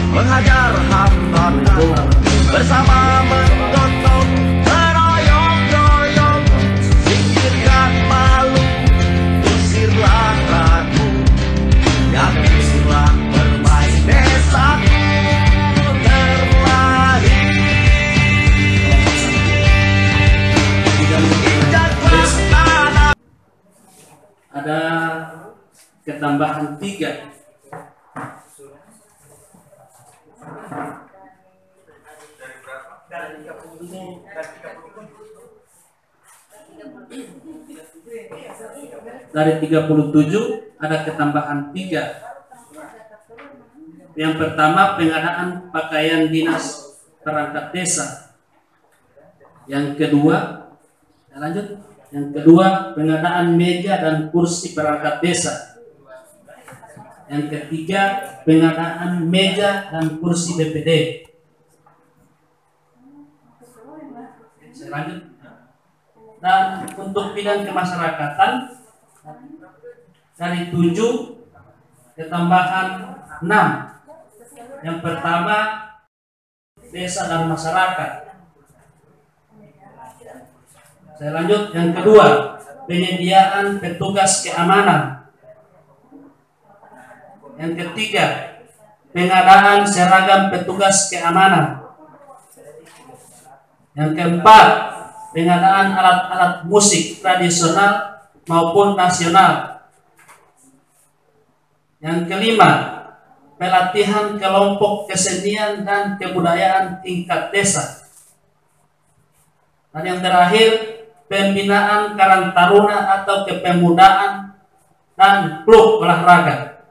menghajar hambatan, bersama menggotong, meroyong-royong, singkirkan malu, usirlah ragu, yakinlah bermain desaku terlahir. Injaklah tanah. Ada ketambahan 3. Dari 37 ada ketambahan 3. Yang pertama pengadaan pakaian dinas perangkat desa. Yang kedua, lanjut. Yang kedua pengadaan meja dan kursi perangkat desa. Yang ketiga pengadaan meja dan kursi BPD. Saya lanjut. Dan untuk bidang kemasyarakatan dari 7 ketambahan 6. Yang pertama desa dan masyarakat. Saya lanjut. Yang kedua penyediaan petugas keamanan. Yang ketiga pengadaan seragam petugas keamanan. Yang keempat pengadaan alat-alat musik tradisional maupun nasional. Yang kelima, pelatihan kelompok kesenian dan kebudayaan tingkat desa. Dan yang terakhir, pembinaan Karang Taruna atau kepemudaan dan klub olahraga.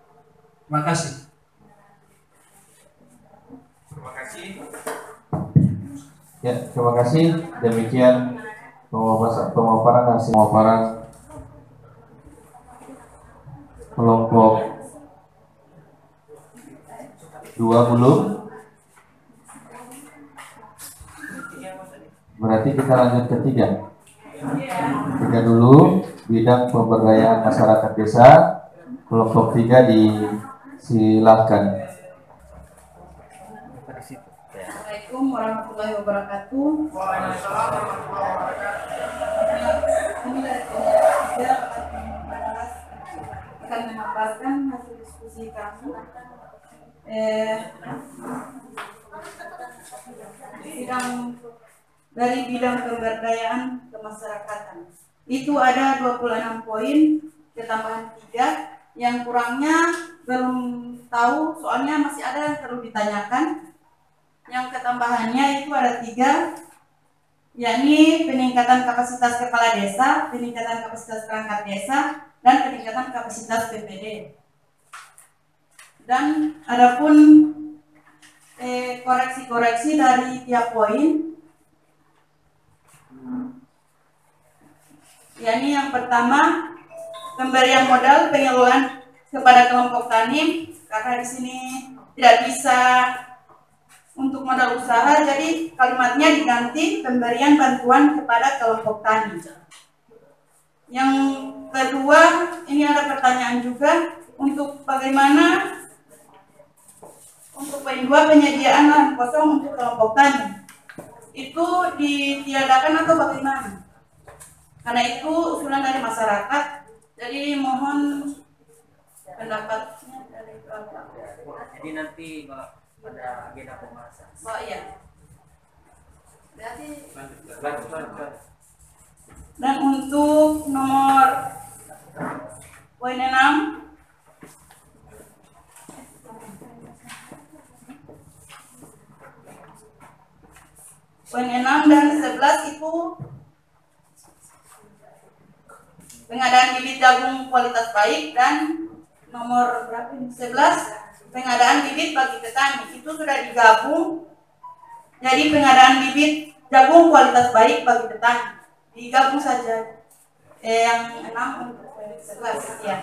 Terima kasih. Terima kasih. Ya, terima kasih. Demikian pemaparan hasil pemaparan kelompok 2 belum. Berarti kita lanjut ke 3. 3 dulu, bidang pemberdayaan masyarakat desa. Kelompok 3 disilahkan. Assalamualaikum warahmatullahi wabarakatuh. Kami dari kelompok 3 akan memaparkan hasil diskusi kami. Dari bidang pemberdayaan kemasyarakatan. Itu ada 26 poin, ketambahan 3. Yang kurangnya belum tahu, soalnya masih ada yang perlu ditanyakan. Yang ketambahannya itu ada 3, yakni peningkatan kapasitas kepala desa, peningkatan kapasitas perangkat desa, dan peningkatan kapasitas BPD. Dan adapun koreksi-koreksi dari tiap poin, yakni yang pertama pemberian modal penyaluran kepada kelompok tani, karena di sini tidak bisa untuk modal usaha, jadi kalimatnya diganti pemberian bantuan kepada kelompok tani. Yang kedua, ini ada pertanyaan juga untuk bagaimana untuk poin 2 penyediaan lahan kosong untuk kelompok tani. Itu ditiadakan atau bagaimana? Karena itu usulan dari masyarakat, jadi mohon pendapatnya dari kelompok. Jadi nanti pada agenda pembahasan. Oh iya. Berarti. Dan untuk nomor poin 6, Poin 6 dan 11 itu pengadaan bibit jagung kualitas baik, dan nomor berapa ini? 11 pengadaan bibit bagi petani. Itu sudah digabung jadi pengadaan bibit jagung kualitas baik bagi petani. Digabung saja. Yang 6 untuk 11 ya.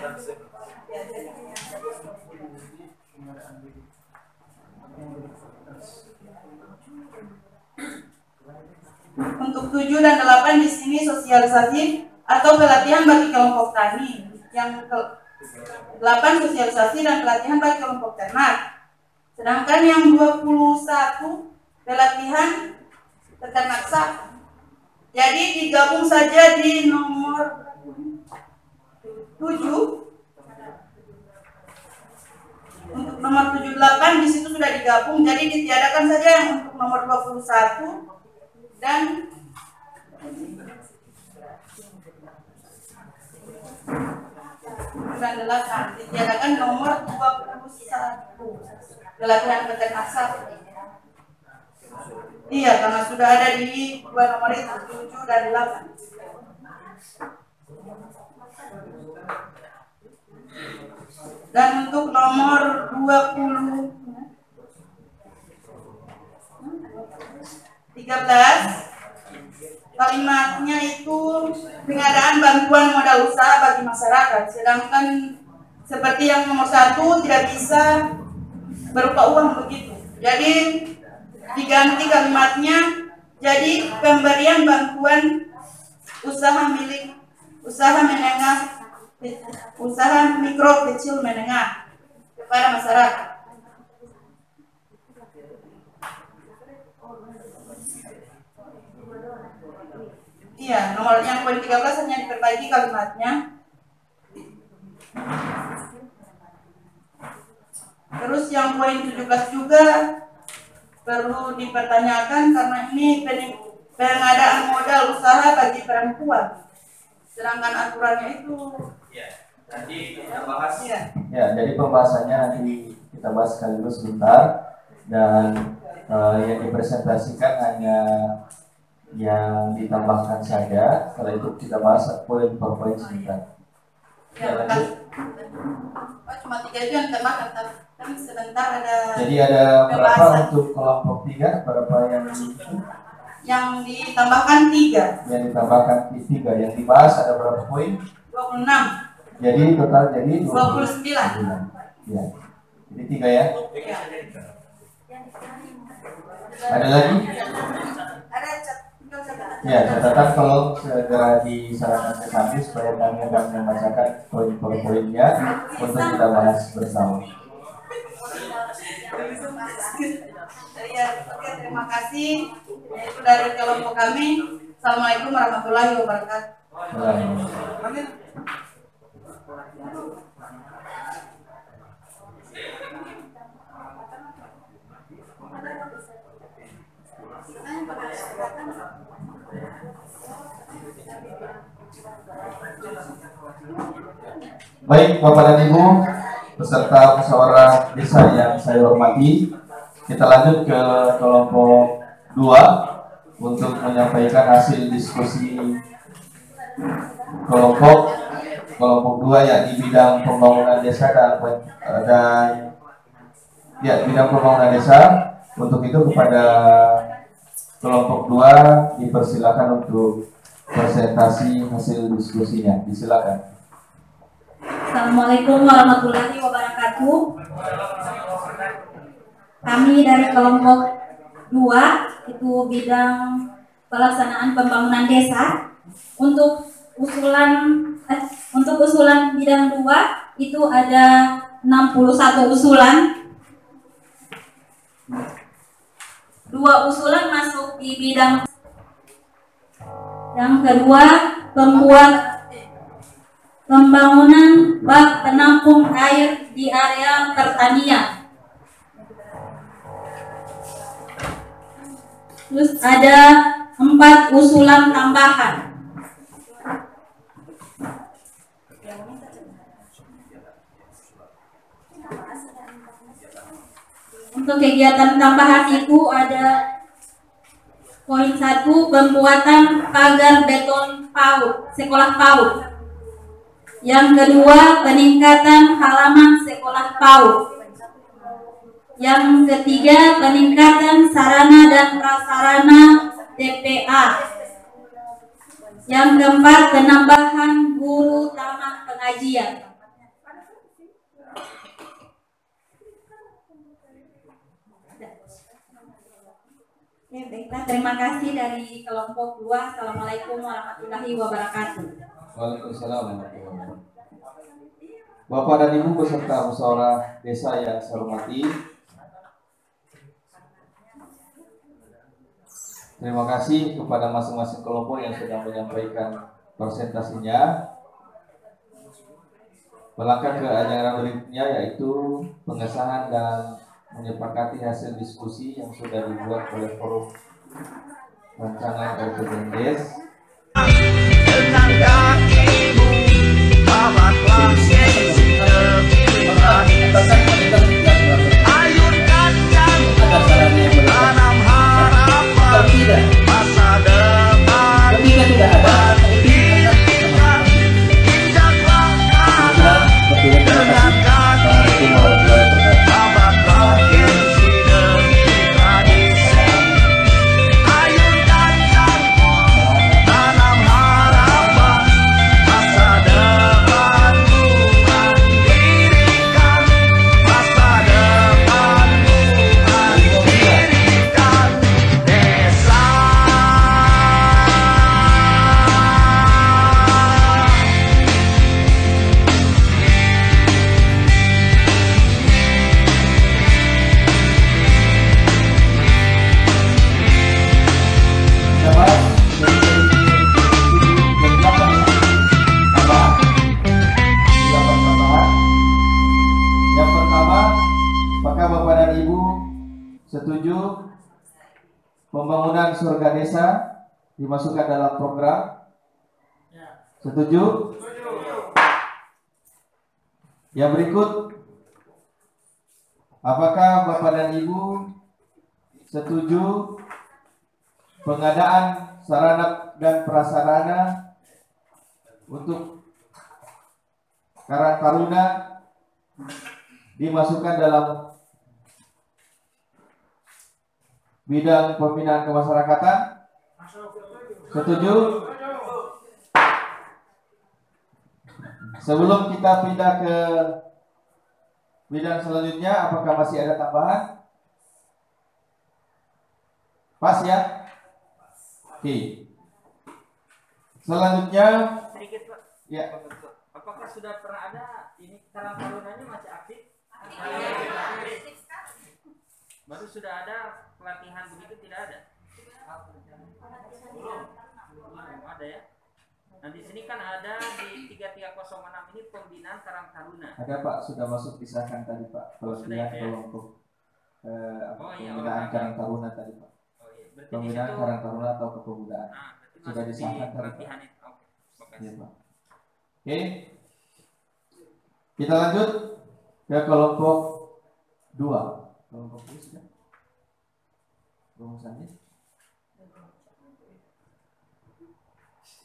Untuk 7 dan 8 di sini sosialisasi atau pelatihan bagi kelompok tani. Yang 8 sosialisasi dan pelatihan bagi kelompok ternak. Sedangkan yang 21 pelatihan peternak sapi. Jadi digabung saja di nomor 7. Untuk nomor 78 di situ sudah digabung, jadi ditiadakan saja yang untuk nomor 21 dan ditiadakan nomor 21 pelatihan peternak sapi. Iya, karena sudah ada di dua nomor itu, 7 dan 8. Dan untuk nomor 13 kalimatnya itu pengadaan bantuan modal usaha bagi masyarakat. Sedangkan seperti yang nomor 1 tidak bisa berupa uang begitu. Jadi diganti kalimatnya jadi pemberian bantuan usaha milik usaha menengah, usaha mikro kecil menengah kepada masyarakat. Iya, nomor yang poin 13 hanya diperbaiki kalimatnya. Terus yang poin 17 juga perlu dipertanyakan karena ini pengadaan modal usaha bagi perempuan. Sedangkan aturannya itu nanti kita bahas. Ya, jadi pembahasannya nanti kita bahas sekaligus sebentar, dan yang dipresentasikan hanya yang ditambahkan saja. Setelah itu kita bahas poin per poin sebentar. Ya, cuma 3 itu yang ditambahkan, kan sebentar ada. Jadi ada berapa untuk kelompok 3? Berapa yang ditambahkan 3? Yang ditambahkan 3. Yang dibahas ada berapa poin? 26. Jadi total jadi 29. Ya. Jadi 3 ya. Ya. Ada lagi? Ada ya, catatan tolong segera disarankan ke kami supaya kami akan membacakan poin per poinnya untuk kita bahas bersama. Ya, oke, terima kasih. Itu dari kelompok kami. Assalamualaikum warahmatullahi wabarakatuh. Baik, Bapak dan Ibu, peserta musyawarah desa yang saya hormati, kita lanjut ke kelompok 2 untuk menyampaikan hasil diskusi kelompok 2 ya di bidang pembangunan desa dan bidang pembangunan desa. Untuk itu kepada kelompok 2 dipersilakan untuk presentasi hasil diskusinya. Disilakan. Assalamualaikum warahmatullahi wabarakatuh. Kami dari kelompok 2 itu bidang pelaksanaan pembangunan desa. Untuk usulan bidang 2 itu ada 61 usulan. 2 usulan masuk di bidang. Yang kedua, pembangunan bak penampung air di area pertanian. Terus ada 4 usulan tambahan. Untuk kegiatan tambahan itu ada Poin 1, pembuatan pagar beton PAUD, sekolah PAUD. Yang kedua, peningkatan halaman sekolah PAUD. Yang ketiga, peningkatan sarana dan prasarana TPA. Yang keempat, penambahan guru taman pengajian. Oke, baiklah, terima kasih dari kelompok 2. Assalamualaikum warahmatullahi wabarakatuh. Waalaikumsalam warahmatullahi wabarakatuh. Bapak dan Ibu beserta musyawarah desa yang saya hormati, terima kasih kepada masing-masing kelompok yang sudah menyampaikan presentasinya. Melangkah ke ajaran berikutnya, yaitu pengesahan dan menyepakati hasil diskusi yang sudah dibuat oleh forum rancangan RPJMDes. Dengan kakimu, babatlah gengsi kepimpinan. Ayunkan jantung, tanam harapan, masa depan berdirikan. Injaklah kanan dengan kakimu, babatlah gengsi demi tradisi. Ayunkan jantung, tanam harapan, masa depanmu mandirikan. Masa depanmu mandirikan desa. Yang pertama, apakah Bapak dan Ibu setuju pembangunan surga desa dimasukkan dalam program? Setuju? Yang berikut, apakah Bapak dan Ibu setuju pengadaan sarana dan prasarana untuk Karang Taruna dimasukkan dalam bidang pembinaan kemasyarakatan? Setuju? Sebelum kita pindah ke bidang selanjutnya, apakah masih ada tambahan? Pas ya? Oke. Selanjutnya, Sedikit Pak. ya. Apakah sudah pernah ada ini Karang Tarunanya masih aktif? Baru sudah ada pelatihan begitu, tidak ada? Belum ada ya. Nah di sini kan ada di 3306 ini pembinaan Karang Taruna. Ada Pak, sudah masuk disahkan tadi Pak, pelatihan ya? kelompok pembinaan orang Karang Taruna tadi Pak. Oh iya, berarti di Pembinaan situ Karang Taruna atau kepemudaan. berarti Sudah masuk di disahkan tadi Pak. pelatihan itu. Oke, makasih. Iya Pak. Oke, kita lanjut ke kelompok 2. Kelompok 2 sudah rumusannya.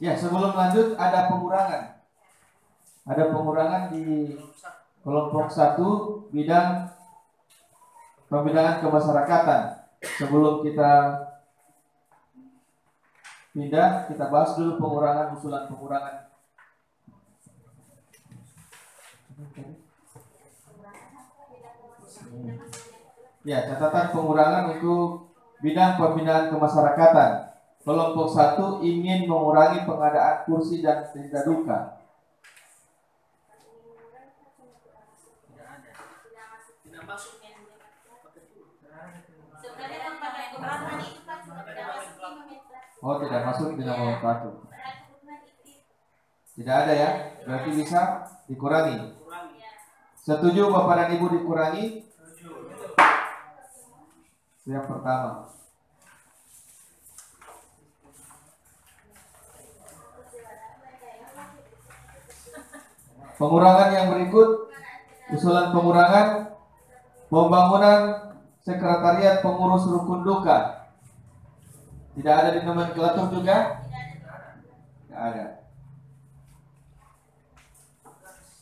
Ya, sebelum lanjut ada pengurangan. Ada pengurangan di kelompok 1 bidang pembinaan kemasyarakatan. Sebelum kita pindah, kita bahas dulu pengurangan, usulan pengurangan. Ya, catatan pengurangan untuk bidang pembinaan kemasyarakatan. Kelompok 1 ingin mengurangi pengadaan kursi dan tenda duka. Tidak masuk. Oh, tidak masuk di nomor 1. Tidak ada ya, berarti bisa dikurangi. Setuju Bapak dan Ibu dikurangi? Yang pertama. Pengurangan yang berikut, usulan pengurangan pembangunan sekretariat pengurus rukun duka. Tidak ada di nomenklatur juga? Tidak ada.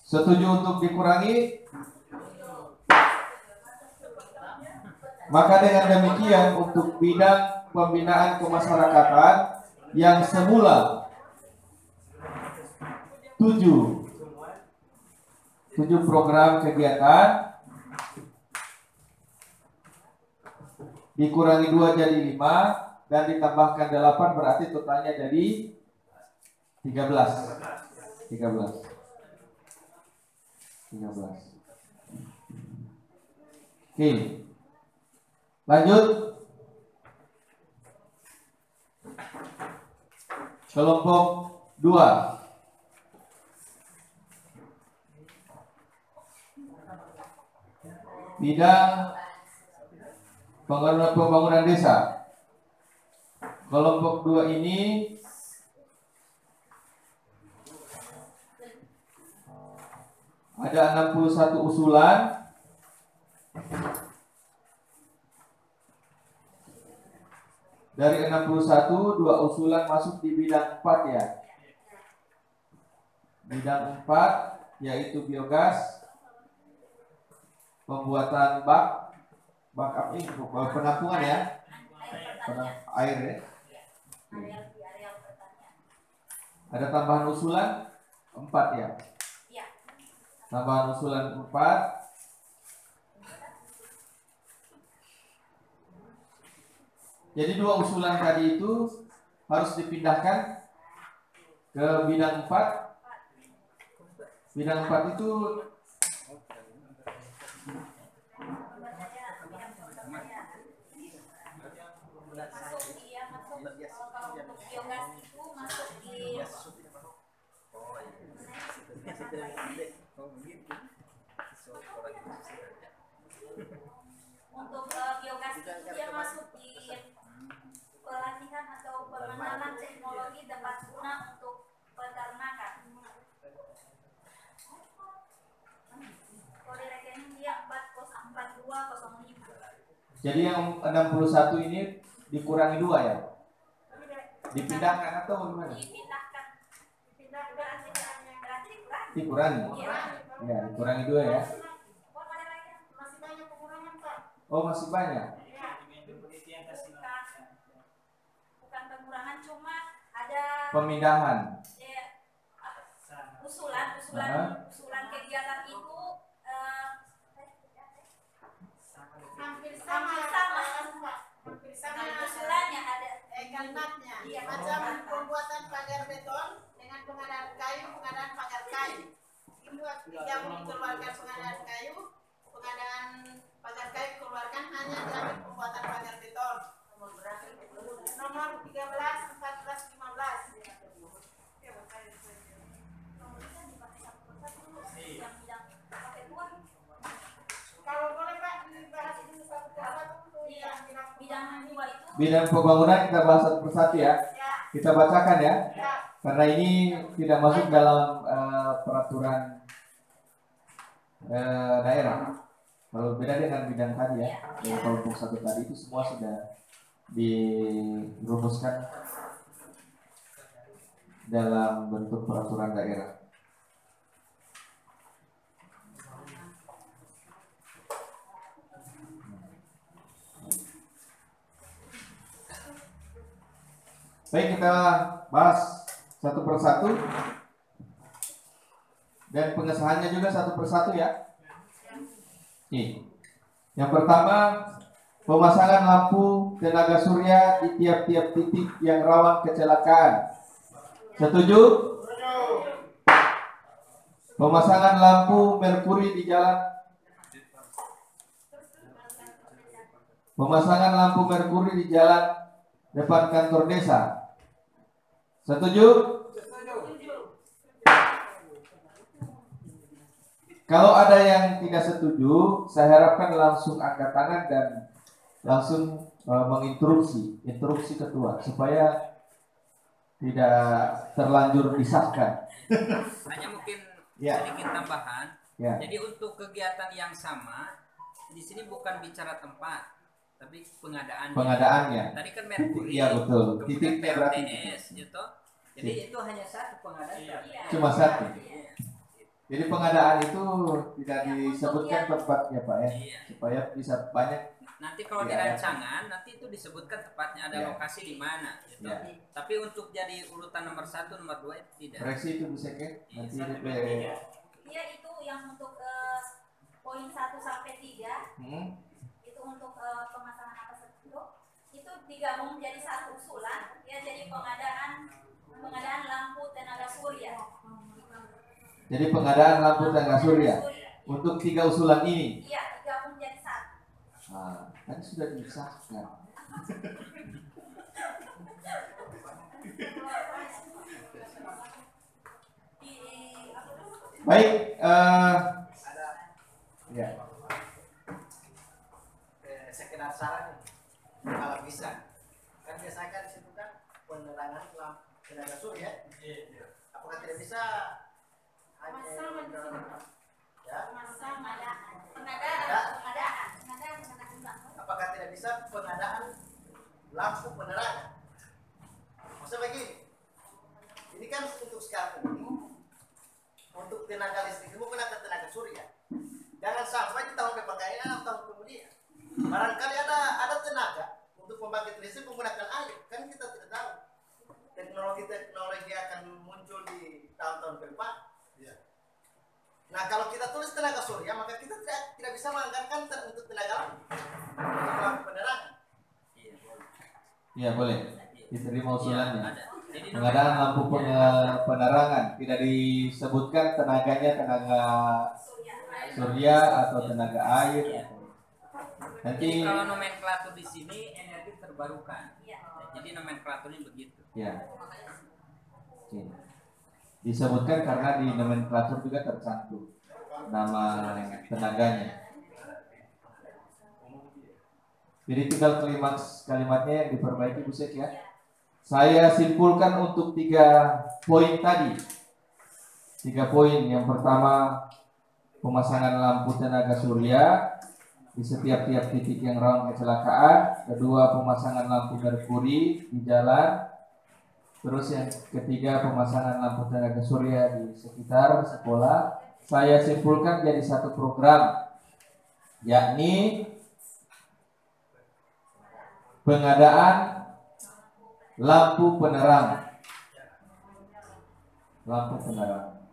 Setuju untuk dikurangi? Maka dengan demikian untuk bidang pembinaan kemasyarakatan yang semula 7 program kegiatan dikurangi 2 jadi 5 dan ditambahkan 8 berarti totalnya jadi 13. Oke. Lanjut. Kelompok 2. Bidang pembangunan desa. Kelompok 2 ini ada 61 usulan. Dari 61, 2 usulan masuk di bidang 4 ya. Bidang 4 yaitu biogas, pembuatan bak ini penampungan ya, air ya. Ada tambahan usulan 4 ya. Tambahan usulan 4. Jadi 2 usulan tadi itu harus dipindahkan ke bidang 4. Bidang 4 itu untuk biogas itu dia masuk di pelatihan atau pengenalan teknologi tempat guna untuk peternakan. Kode rekening dia 404205. Jadi yang 61 ini dikurangi 2 ya? Dipindahkan atau bagaimana? Dipindahkan. Berarti Dikurangi. Ya, dikurangi 2 ya. Oh, masih banyak. Bukan pengurangan, cuma ada Pemindahan. usulan kegiatan itu hampir sama usulannya ada kalimatnya. Iya, Macam pembuatan pagar beton dengan pengadaan kayu, pengadaan pagar kayu. Yang dikeluarkan pengadaan kayu, pengadaan pagar kayu keluarkan hanya dalam pembuatan pagar beton. Nomor 13, 14, 15. Kalau boleh Pak dibahas dulu satu persatu bidang 2 itu Bidang pembangunan kita bahas satu persatu ya. Kita bacakan ya. Karena ini tidak masuk dalam peraturan daerah. Kalau beda dengan bidang tadi ya, yang kelompok 1 tadi itu semua sudah dirumuskan dalam bentuk peraturan daerah. Baik, kita bahas satu persatu dan pengesahannya juga satu persatu ya. Nih, yang pertama pemasangan lampu tenaga surya di tiap-tiap titik yang rawan kecelakaan. Setuju? Pemasangan lampu merkuri di jalan. Pemasangan lampu merkuri di jalan depan kantor desa. Setuju? Kalau ada yang tidak setuju, saya harapkan langsung angkat tangan dan langsung instruksi ketua supaya tidak terlanjur disahkan. Hanya mungkin Ya. sedikit tambahan. Ya. Jadi untuk kegiatan yang sama, di sini bukan bicara tempat, tapi pengadaannya. Pengadaannya. Tadi kan Merkuri. Iya betul. Kemudian Titiknya berarti. PLTS gitu. Jadi itu hanya satu pengadaan. Cuma satu. Jadi pengadaan itu tidak disebutkan tempatnya Pak ya, supaya bisa banyak. Nanti kalau di rancangan nanti itu disebutkan tepatnya ada lokasi di mana. Gitu. Tapi untuk jadi urutan nomor 1, nomor 2 itu tidak. Koreksi itu bisa kan? Nanti Iya itu yang untuk poin 1 sampai 3 itu untuk pemasangan apa itu digabung menjadi satu usulan ya, jadi pengadaan lampu tenaga surya. Jadi pengadaan lampu tenaga surya untuk 3 usulan ini. Iya, digabung menjadi satu. Nah, kan sudah disahkan. Baik, ya. Sekedar saran kalau bisa, kan biasanya kan disitu kan penerangan lampu tenaga surya. Apakah tidak bisa apakah tidak bisa pengadaan lampu penerangan? Maksudnya begini, ini kan untuk sekarang ini untuk tenaga listrik itu menggunakan tenaga surya. Jangan sampai di tahun berikutnya atau tahun kemudian barangkali ada tenaga untuk pembangkit listrik menggunakan air, kan kita tidak tahu. Teknologi akan muncul di tahun-tahun ke depan. Nah kalau kita tulis tenaga surya, maka kita tidak bisa menganggarkan untuk tenaga lampu, untuk lampu penerangan. Iya boleh, diterima usulannya. Pengadaan lampu penerangan tidak disebutkan tenaganya tenaga surya atau tenaga air. Nanti jadi kalau nomenklatur di sini energi terbarukan. Jadi nomenklaturnya begitu. Ya. Disebutkan karena di nomenklatur juga tercantum nama tenaganya. Jadi tinggal kalimatnya yang diperbaiki Bu Sek ya. Saya simpulkan untuk 3 poin tadi. 3 poin. Yang pertama, pemasangan lampu tenaga surya di setiap titik yang rawan kecelakaan. Kedua, pemasangan lampu merkuri di jalan. Terus yang ketiga, pemasangan lampu tenaga surya di sekitar sekolah. Saya simpulkan jadi satu program, yakni pengadaan lampu penerang. Lampu penerang.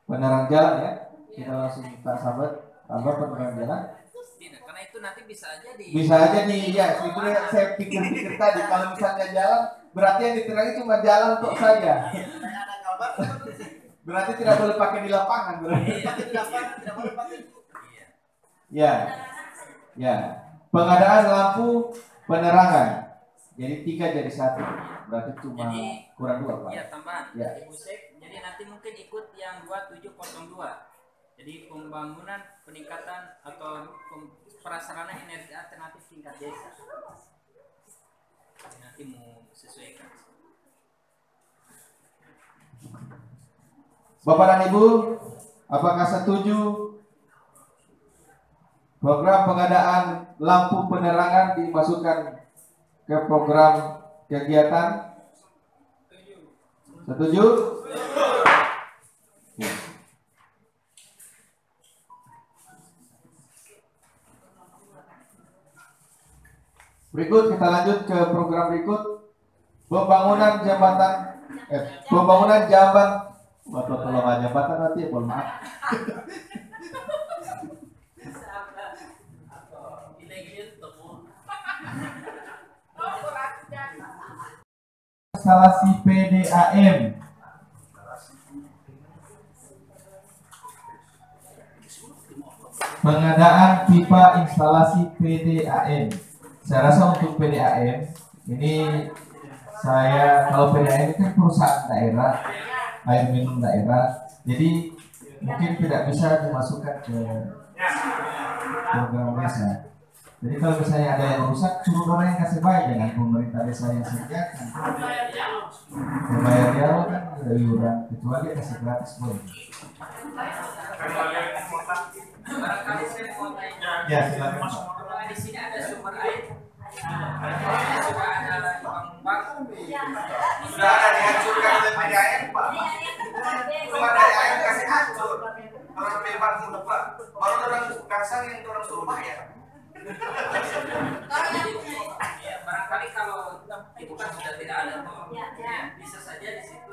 Penerang jalan ya. Kita langsung minta sahabat tambah penerang jalan. Tidak, karena itu nanti bisa aja Ya sebetulnya saya pikir-pikir tadi kalau misalnya jalan berarti yang diterangi cuma jalan untuk saja. Berarti tidak boleh pakai di lapangan berarti. Ya. Pengadaan lampu penerangan. Jadi 3 jadi 1. Berarti cuma kurang 2 Pak. Iya tambahan. Ya. Ibu Sek, jadi nanti mungkin ikut yang 2702. Jadi pembangunan peningkatan atau prasarana energi alternatif tingkat desa. Nanti mau sesuaikan. Bapak dan Ibu, apakah setuju program pengadaan lampu penerangan dimasukkan ke program kegiatan? Setuju? Berikut kita lanjut ke program berikut, pembangunan jambatan jambatan nanti mohon maaf. Instalasi PDAM. Pengadaan pipa instalasi PDAM. Saya rasa untuk PDAM ini kalau PDAM itu perusahaan daerah, air minum daerah, jadi mungkin tidak bisa dimasukkan ke program desa. Jadi kalau misalnya ada yang rusak, suruh orang yang kasih bayar dengan pemerintah desa yang sediakan. Membayar jauh kan dari orang, kecuali kasih gratis boleh. Barangkali saya mau tanya. Ya, silakan. Di sini ada sumber air. Sudah ada bang. Sudah ada dihancurkan oleh PDAM, Pak. Belum ada air kasih hancur. Orang bebas muda, Pak. Baru orang kasar yang orang suruh bayar. Ya, barangkali kalau itu kan sudah tidak ada tuh. Ya, bisa saja di situ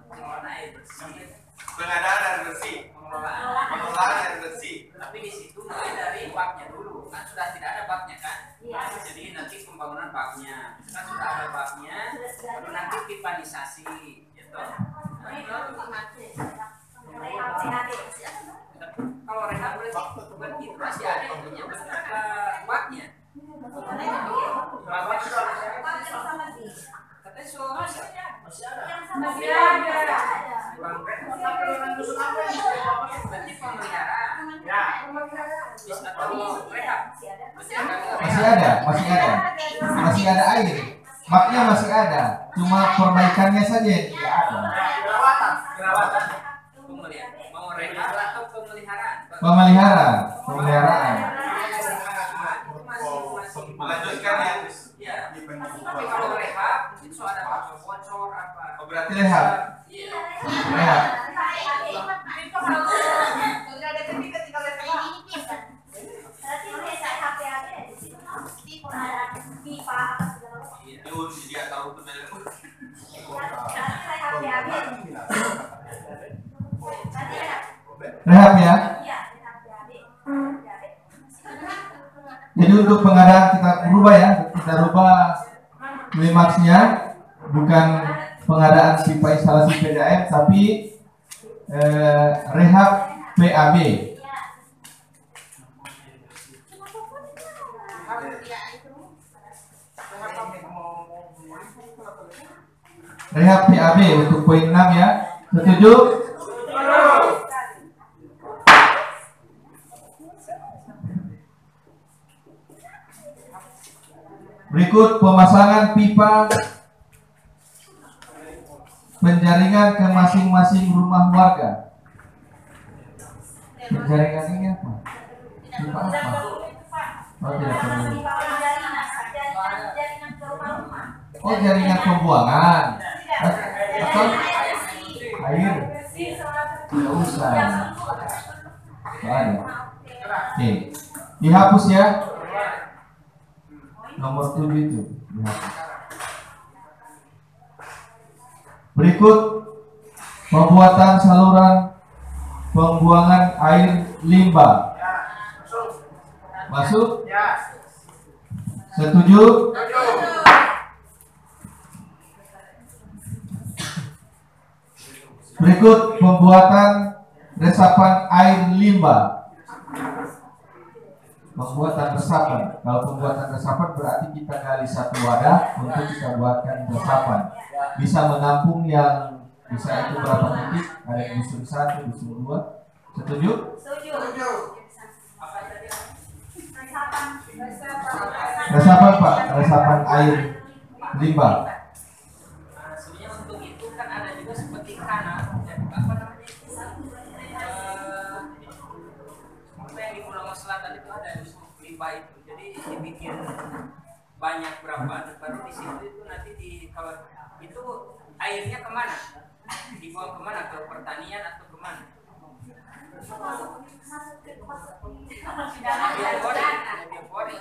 pengelolaan air bersih. Pengadaan air bersih. Pengelolaan air bersih. Tapi di situ mulai dari baknya dulu. Kan sudah tidak ada baknya kan? Jadi nanti pembangunan baknya. Kan sudah ada baknya, baru nanti pipanisasi gitu. Kalau rehab berarti bukan itu masih ada itunya, baknya. Katanya masih ada. Berarti pemeliharaan. Ya. Masih ada air. Baknya masih ada. Cuma perbaikannya saja yang tidak ada. Perawatan. Mau rehab atau pemeliharaan? Pemeliharaan. Melanjutkan ya. Ya. Tapi kalau rehab itu ada bocor apa? Oh, berarti rehab. Rehab. Dia tahu benar. Rehab ya. Jadi untuk pengadaan kita rubah ya, kita rubah klimaksnya, bukan pengadaan pipa instalasi PDAM tapi rehab PAB. Rehab PAB untuk poin 6 ya. Setuju? Berikut pemasangan pipa penjaringan ke masing-masing rumah warga. Penjaringan ini apa? Pipa apa? Oh, tidak perlu. Oh, jaringan pembuangan atau air? Tidak usah. Ada. Oke, dihapus ya. Nomor 7 itu dihapus. Berikut pembuatan saluran pembuangan air limbah. Masuk? Setuju? Berikut pembuatan resapan air limbah. Pembuatan resapan. Kalau pembuatan resapan berarti kita gali satu wadah untuk kita buatkan resapan. Bisa menampung yang bisa itu berapa titik? Ada dusun 1, dusun 2. Setuju? Setuju. Resapan Pak, resapan air limbah. Sebenarnya untuk itu kan ada juga seperti kanal, apa namanya? Apa yang di Pulau Selatan itu ada limbah itu, jadi dibikin banyak berapa, baru di situ itu nanti kalau itu airnya kemana? Dibuang kemana? Ke pertanian atau kemana? Biopori.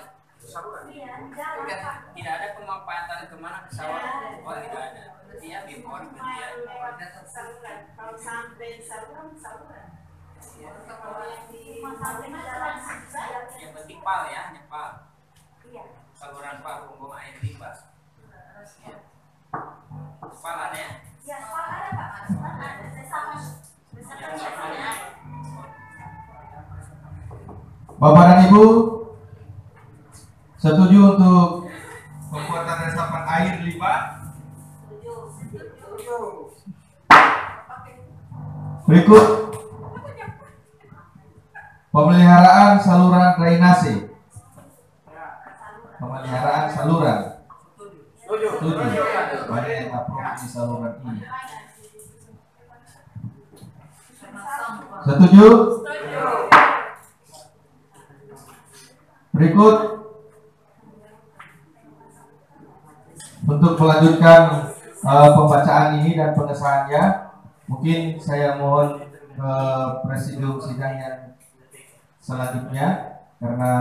Tidak ada pemanfaatan kemana ke sawah? Oh, tidak ada. Dia biopori dia. Kalau sampai saluran. Yang penting pal ya, nyepal. Saluran pal pembuang air limbah. Pal ada ya? Ya, pal ada Pak. Bapak dan Ibu, setuju untuk pembuatan resapan air limbah? Berikut pemeliharaan saluran drainase. Pemeliharaan saluran. Setuju. Banyak yang approve di saluran ini. Setuju? Berikut untuk melanjutkan pembacaan ini dan pengesahannya, mungkin saya mohon presidium sidang yang selanjutnya, karena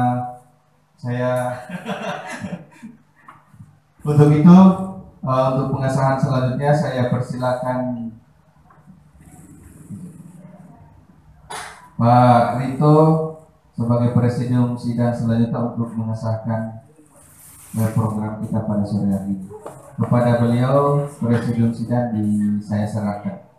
saya untuk itu untuk pengesahan selanjutnya saya persilakan Pak Rito sebagai presidium sidang selanjutnya untuk mengesahkan program kita pada sore hari ini. Kepada beliau presidium sidang saya serahkan.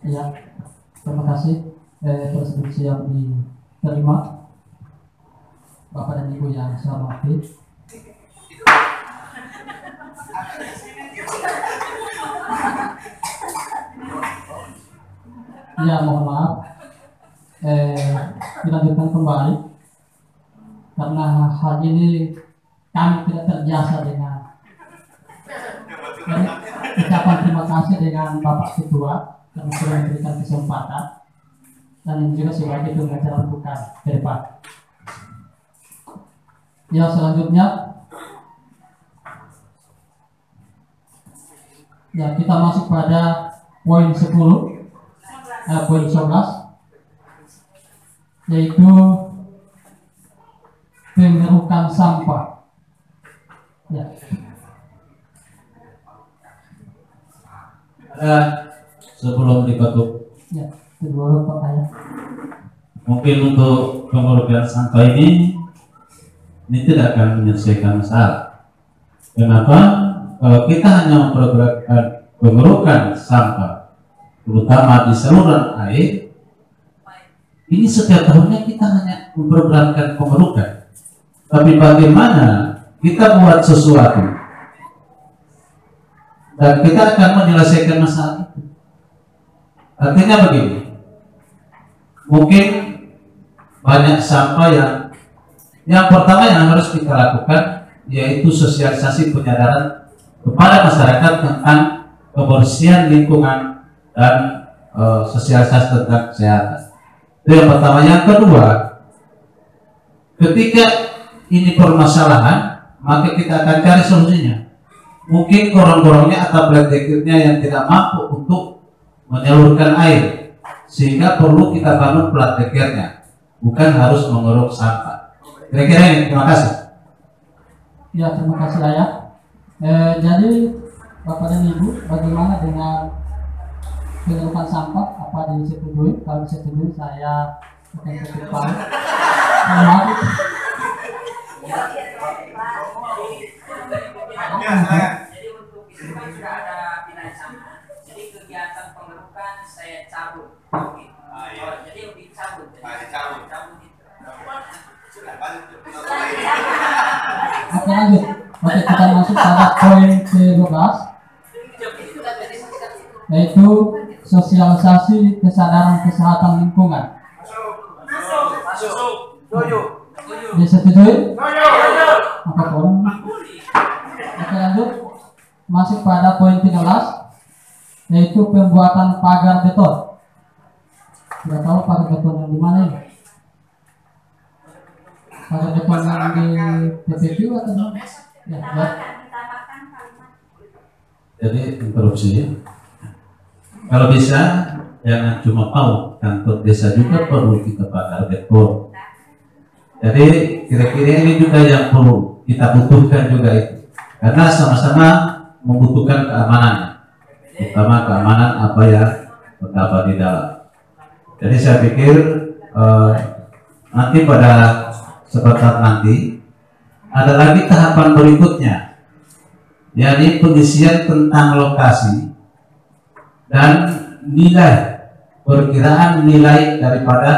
Ya, terima kasih presidium sidang diterima. Bapak dan Ibu yang saya hormati. Ya, mohon maaf. Dilanjutkan kembali karena hal ini kami tidak terbiasa dengan ucapan terima kasih dengan Bapak Ketua yang sudah memberikan kesempatan, dan ini juga sebagai pembelajaran bukan ke depan. Ya, selanjutnya ya, kita masuk pada poin 10, poin 11, yaitu pengerukan sampah. Ya. Sebelum ditutup, ya, sebelum Pak Ayah. Mungkin untuk pengerukan sampah ini tidak akan menyelesaikan masalah. Kenapa? Kalau kita hanya memprogramkan pengerukan sampah, terutama di saluran air, ini setiap tahunnya kita hanya memprogramkan pengerukan. Tapi bagaimana kita buat sesuatu dan kita akan menyelesaikan masalah itu? Artinya begini, mungkin banyak sampah yang pertama yang harus kita lakukan yaitu sosialisasi penyadaran kepada masyarakat tentang kebersihan lingkungan dan sosialisasi tentang kesehatan. Itu yang pertama. Yang kedua, ketika ini permasalahan, maka kita akan cari solusinya. Mungkin gorong-gorongnya atau plat-dekirnya yang tidak mampu untuk menyalurkan air, sehingga perlu kita bangun plat-dekirnya, bukan harus mengeruk sampah. Kira-kira ini. Terima kasih. Ya, terima kasih Ayah. Jadi Bapak dan Ibu, bagaimana dengan pengerukan sampah? Apa disetujui? Kalau disetujui saya akan ketuk palu. Jadi untuk itu kan sudah ada pindahan sampah. Jadi kegiatan pengerukan saya cabut. Jadi dicabut. Oke, lanjut. Oke, kita masuk pada poin ke-12, yaitu sosialisasi kesadaran kesehatan lingkungan. Disetujui? Apapun. Oke, lanjut. Masuk pada poin 13, yaitu pembuatan pagar beton. Tidak tahu pagar beton yang di mana ini? Pagar beton yang di PPQ atau ya, ya. Jadi interupsi. Kalau bisa jangan cuma tahu, kantor desa juga perlu kita pagar beton. Jadi kira-kira ini juga yang perlu kita butuhkan juga itu, karena sama-sama membutuhkan keamanan, terutama keamanan apa yang terdapat di dalam. Jadi saya pikir nanti pada sebentar nanti ada lagi tahapan berikutnya, yakni pengisian tentang lokasi dan nilai, perkiraan nilai daripada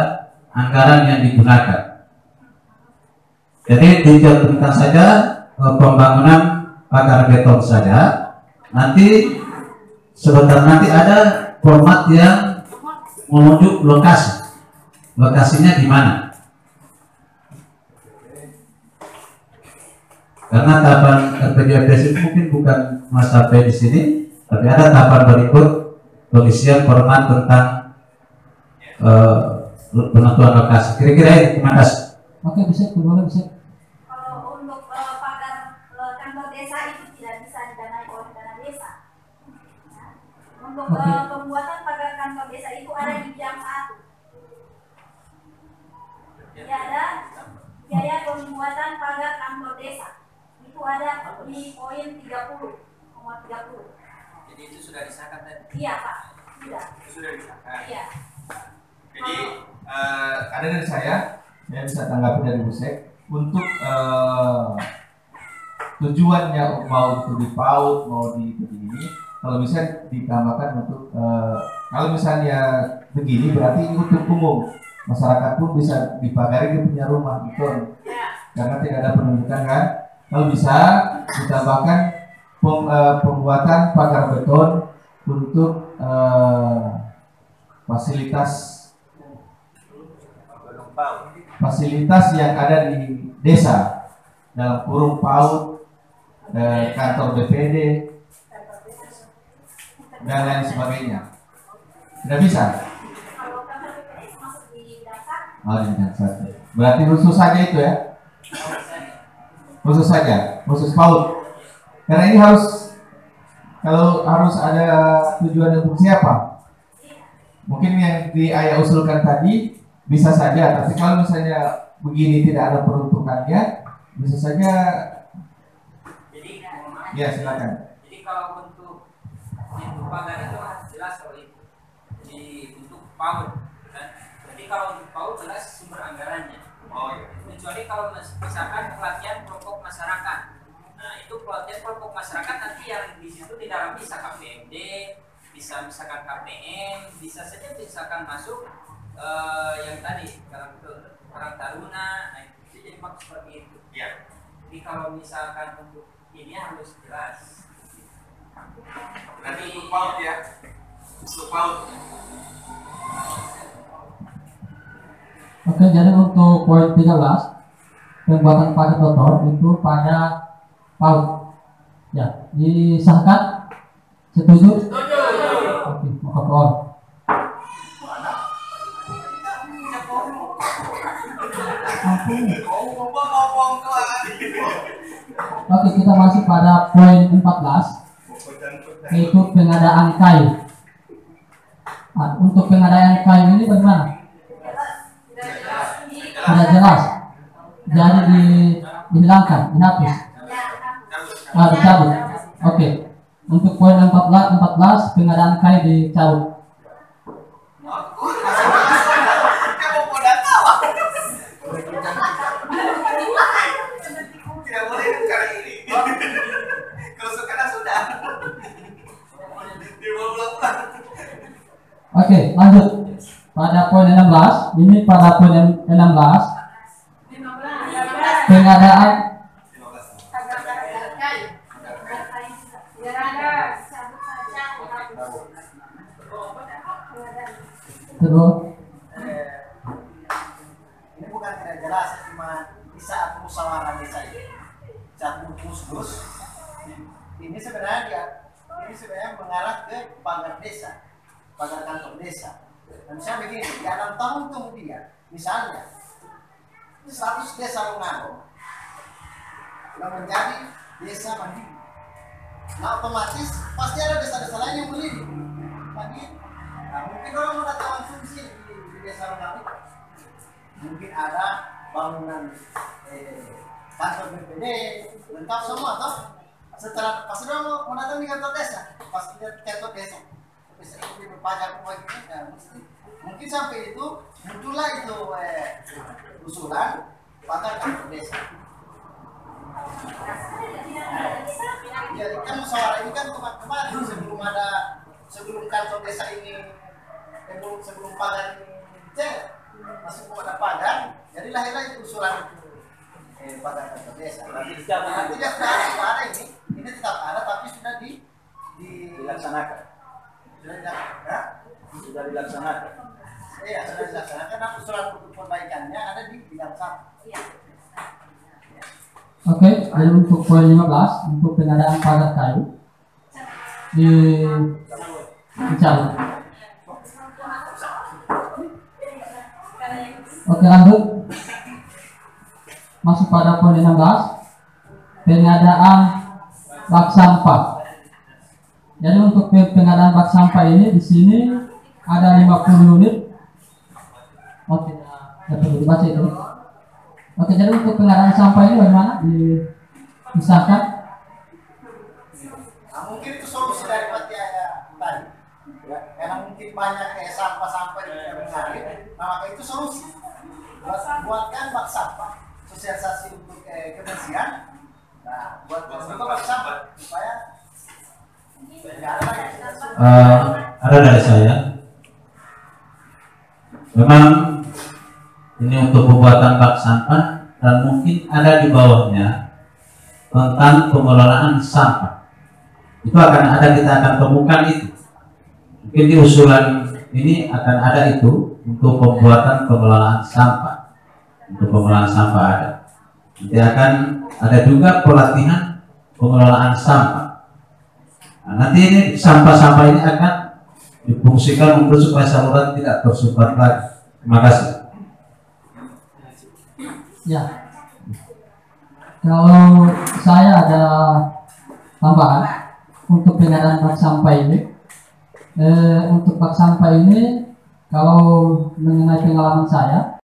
anggaran yang digunakan. Jadi dicantumkan saja pembangunan pagar beton saja. Nanti sebentar nanti ada format yang menuju lokasi. Lokasinya di mana? Karena tahapan RPJMD mungkin bukan Mas sampai di sini, Tapi ada tahapan berikut pengisian format tentang penentuan lokasi. Kira-kira ini terima kasih. Oke, bisa, boleh bisa. Kalau untuk pagar kantor desa itu tidak bisa didanai oleh dana desa. Ya. Untuk pembuatan pagar kantor desa itu ada di bidang 1. Ya, ada biaya pembuatan pagar kantor desa. Itu ada di poin 30, nomor 30. Jadi itu sudah disahkan tadi? Iya, Pak. Sudah disahkan. Iya. Jadi ada dari saya bisa tanggapi dari Bu Sek untuk tujuannya mau itu di PAUD mau di begini, kalau bisa ditambahkan untuk kalau misalnya begini berarti ini untuk umum, masyarakat pun bisa dipagari dia punya rumah betul, karena tidak ada penunjukan kan. Kalau bisa ditambahkan pembuatan pagar beton untuk fasilitas yang ada di desa dalam kurung PAUD, kantor BPD dan lain sebagainya. Tidak bisa? Oh, di bidang 1. Berarti khusus saja itu ya? Khusus saja, khusus PAUD. Karena ini kalau harus ada tujuan untuk siapa? Mungkin yang di ayah usulkan tadi bisa saja, tapi kalau misalnya begini tidak ada peruntukannya, bisa saja. Jadi, ya silakan. Jadi kalau untuk pagar itu jelas kalau itu. Jadi untuk PAUD, kan? Jadi kalau untuk PAUD jelas sumber anggarannya. Oh iya. Kecuali kalau misalkan pelatihan kelompok masyarakat. Nah itu pelatihan kelompok masyarakat nanti yang di situ di dalam bisa KPMD, bisa misalkan KPM, bisa saja misalkan masuk yang tadi Karang Taruna, nah itu jadi maksud seperti itu. Ya. Jadi kalau misalkan untuk ini harus jelas. Nanti untuk PAUD ya, untuk PAUD. Oke, jadi untuk poin 13 pembuatan pagar beton itu pada PAUD. Ya, disahkan. Setuju? Setuju. Oke, mohon. Oke, kita masuk pada poin 14, yaitu pengadaan kayu. Nah, untuk pengadaan kayu ini bagaimana? Tidak jelas. Jadi dihilangkan, dihapus. Dicabut. Oke. Untuk poin 14 pengadaan kayu dicabut. Tidak boleh kali ini. Kalau sekarang sudah. Oke, lanjut. Pada poin 16, ini pada poin 16 pengadaan kedua. Ini bukan tidak jelas, cuma di saat musyawarah desa ini, saat musgus, ini sebenarnya mengarah ke pagar desa, pagar kantor desa. Dan saya begini, di 6 tahun kemudian, misalnya status desa Lungaro yang menjadi desa mandiri. Nah otomatis pasti ada desa-desa lain yang beli mandiri. Nah, mungkin orang mau datang fungsi di desa Lungaro. Mungkin ada bangunan kantor BPD lengkap semua toh. Setelah pasti orang mau datang di kantor desa, pasti lihat kantor desa. Bisa ikut berpajak begini, nah, mungkin sampai itu muncullah itu usulan pagar kantor desa. Ya kan musyawarah ini kan kemarin sebelum kantor desa ini sebelum pagar ini dicek masih belum ada pagar, jadi lahirlah itu usulan pagar kantor desa. Nanti tidak ada ini tetap ada tapi sudah dilaksanakan. Sudah dilaksanakan. Iya, sudah dilaksanakan. Nah, usulan untuk perbaikannya ada di bidang 1. Iya. Oke, lalu untuk poin 15 untuk pengadaan pagar kayu. dicabut. Oke, lanjut. Masuk pada poin 16, pengadaan bak sampah. Jadi untuk pengadaan bak sampah ini di sini ada 50 unit. Oke, tidak perlu dibaca itu. Oke, jadi untuk pengadaan sampah ini bagaimana disahkan? Nah, mungkin itu solusi dari Matiaya tadi. Ya, karena mungkin banyak kayak sampah-sampah yang mengalir, nah maka itu solusi. Buatkan bak sampah, sosialisasi untuk kebersihan. Nah, buatkan juga bak sampah supaya tidak ada lagi. Ada dari saya. Memang ini untuk pembuatan bak sampah dan mungkin ada di bawahnya tentang pengelolaan sampah. Itu akan ada, kita akan temukan itu. Mungkin di usulan ini akan ada itu untuk pembuatan pengelolaan sampah. Untuk pengelolaan sampah ada. Nanti akan ada juga pelatihan pengelolaan sampah. Nah, nanti ini sampah-sampah ini akan difungsikan untuk supaya saluran tidak tersumbat lagi. Terima kasih. Ya, kalau saya ada tambahan untuk pengadaan bak sampah ini. Untuk bak sampah ini, kalau mengenai pengalaman saya,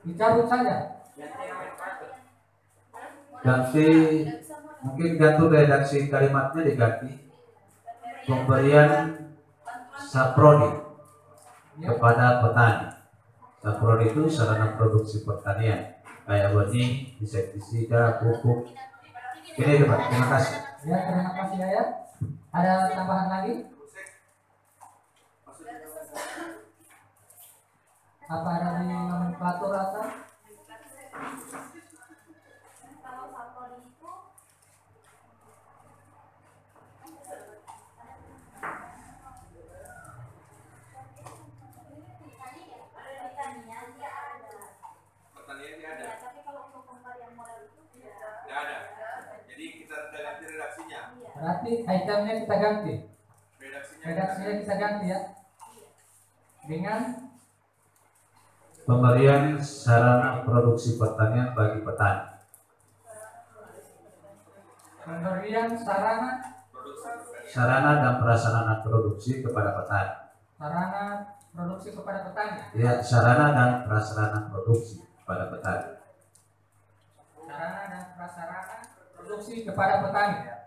dicabut saja. Ganti, mungkin ganti redaksi kalimatnya diganti. Pemberian saprodi kepada petani. Saprodi itu sarana produksi pertanian, kayak benih, insektisida, pupuk. Ini Pak, terima kasih. Ya, terima kasih ya. Ada tambahan lagi? Apa ada di nomenklatur atau? Berarti itemnya kita ganti. Redaksinya kita ganti ya. Dengan pemberian sarana produksi pertanian bagi petani. Pemberian sarana dan prasarana produksi kepada petani. Sarana produksi kepada petani. Ya, sarana dan prasarana produksi kepada petani. Sarana dan prasarana produksi kepada petani.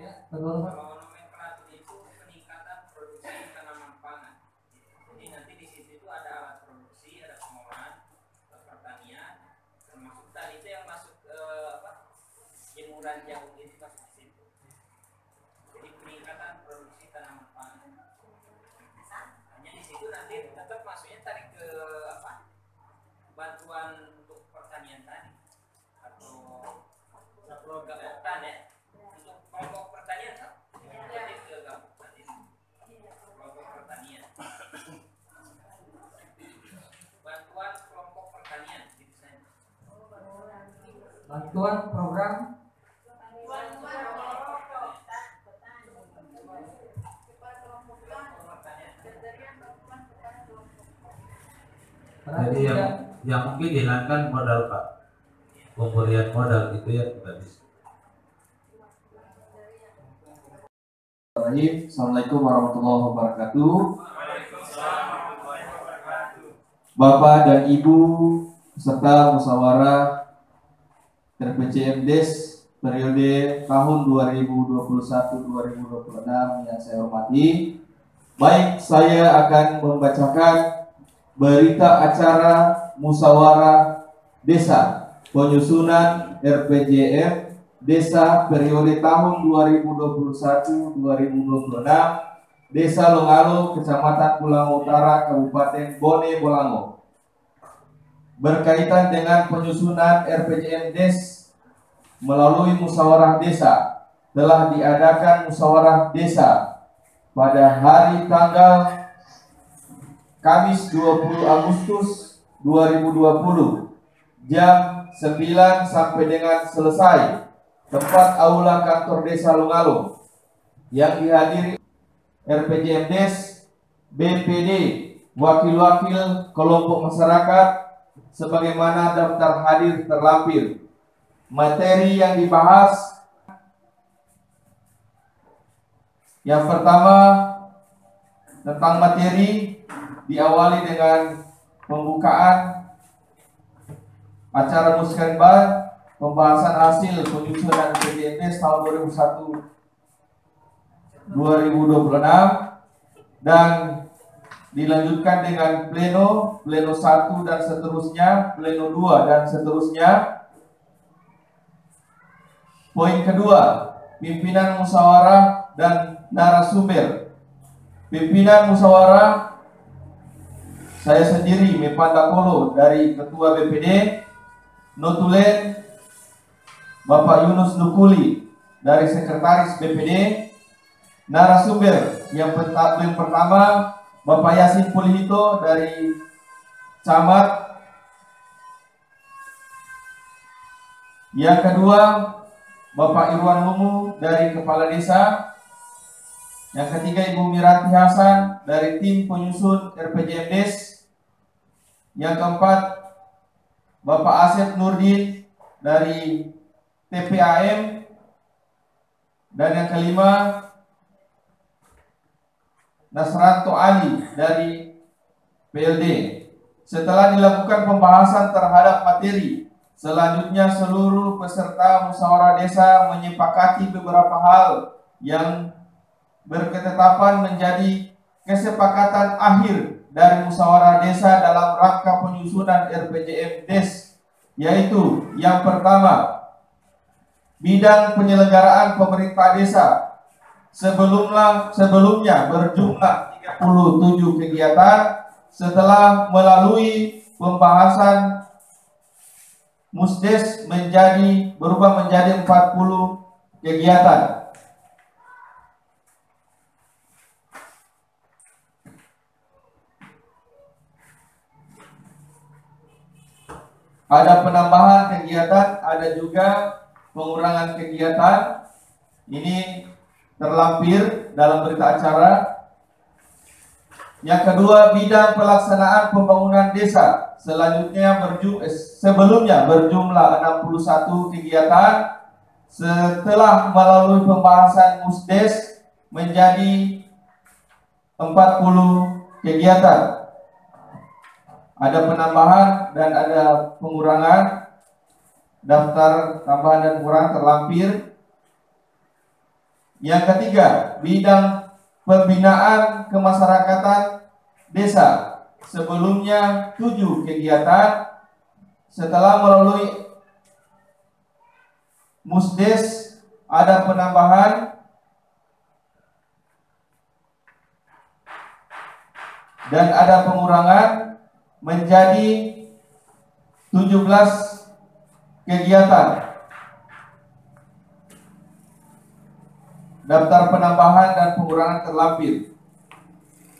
Kalau nomenklatur itu peningkatan produksi tanaman pangan. Jadi nanti di situ itu ada alat produksi, ada pengolahan, pertanian, termasuk tadi itu yang masuk jemuran jauh itu masuk di situ. Jadi peningkatan produksi tanaman pangan. Hanya di situ nanti tetap masuknya tarik ke bantuan untuk pertanian tadi atau gapotan ya. Kelompok pertanian kan? Jadi ke gapotan ini. Kelompok pertanian. Bantuan kelompok pertanian gitu saja. Bantuan program jadi yang mungkin dihilangkan modal Pak, pemberian modal itu ya tidak bisa. Assalamualaikum warahmatullahi wabarakatuh. Bapak dan Ibu peserta musyawarah RPJM Des periode tahun 2021-2026 yang saya hormati. Baik, saya akan membacakan berita acara musyawarah desa penyusunan RPJM Desa periode tahun 2021-2026 Desa Longalo, Kecamatan Pulango Utara, Kabupaten Bone Bolango. Berkaitan dengan penyusunan RPJM Des melalui musyawarah desa, telah diadakan musyawarah desa pada hari tanggal Kamis 20 Agustus 2020 jam 9 sampai dengan selesai tempat aula kantor desa Lungalo yang dihadiri RPJMDes, BPD, wakil-wakil kelompok masyarakat sebagaimana daftar hadir terlampir. Materi yang dibahas yang pertama tentang materi diawali dengan pembukaan acara muskenbar, pembahasan hasil penyusunan PJMDes tahun 2026 dan dilanjutkan dengan pleno 1 dan seterusnya, pleno 2 dan seterusnya. Poin kedua, pimpinan musyawarah dan narasumber. Pimpinan musyawarah saya sendiri Mepandakolo dari Ketua BPD, Notulen Bapak Yunus Nukuli dari Sekretaris BPD. Narasumber yang pertama Bapak Yasin Pulihito dari Camat. Yang kedua Bapak Irwan Lumu dari Kepala Desa. Yang ketiga Ibu Miranti Hasan dari tim penyusun RPJMDes. Yang keempat Bapak Asep Nurdin dari TPAM. Dan yang kelima Nasranto Ali dari PLD. Setelah dilakukan pembahasan terhadap materi, selanjutnya seluruh peserta musyawarah desa menyepakati beberapa hal yang berketetapan menjadi kesepakatan akhir dari musyawarah desa dalam rangka penyusunan RPJMDes, yaitu yang pertama, bidang penyelenggaraan pemerintah desa sebelumnya berjumlah 37 kegiatan. Setelah melalui pembahasan Musdes berubah menjadi 40 kegiatan. Ada penambahan kegiatan, ada juga pengurangan kegiatan. Ini terlampir dalam berita acara. Yang kedua, bidang pelaksanaan pembangunan desa. Sebelumnya berjumlah 61 kegiatan. Setelah melalui pembahasan Musdes menjadi 40 kegiatan. Ada penambahan dan ada pengurangan. Daftar tambahan dan pengurangan terlampir. Yang ketiga, bidang pembinaan kemasyarakatan desa. Sebelumnya 7 kegiatan. Setelah melalui Musdes ada penambahan dan ada pengurangan menjadi 17 kegiatan. Daftar penambahan dan pengurangan terlampir.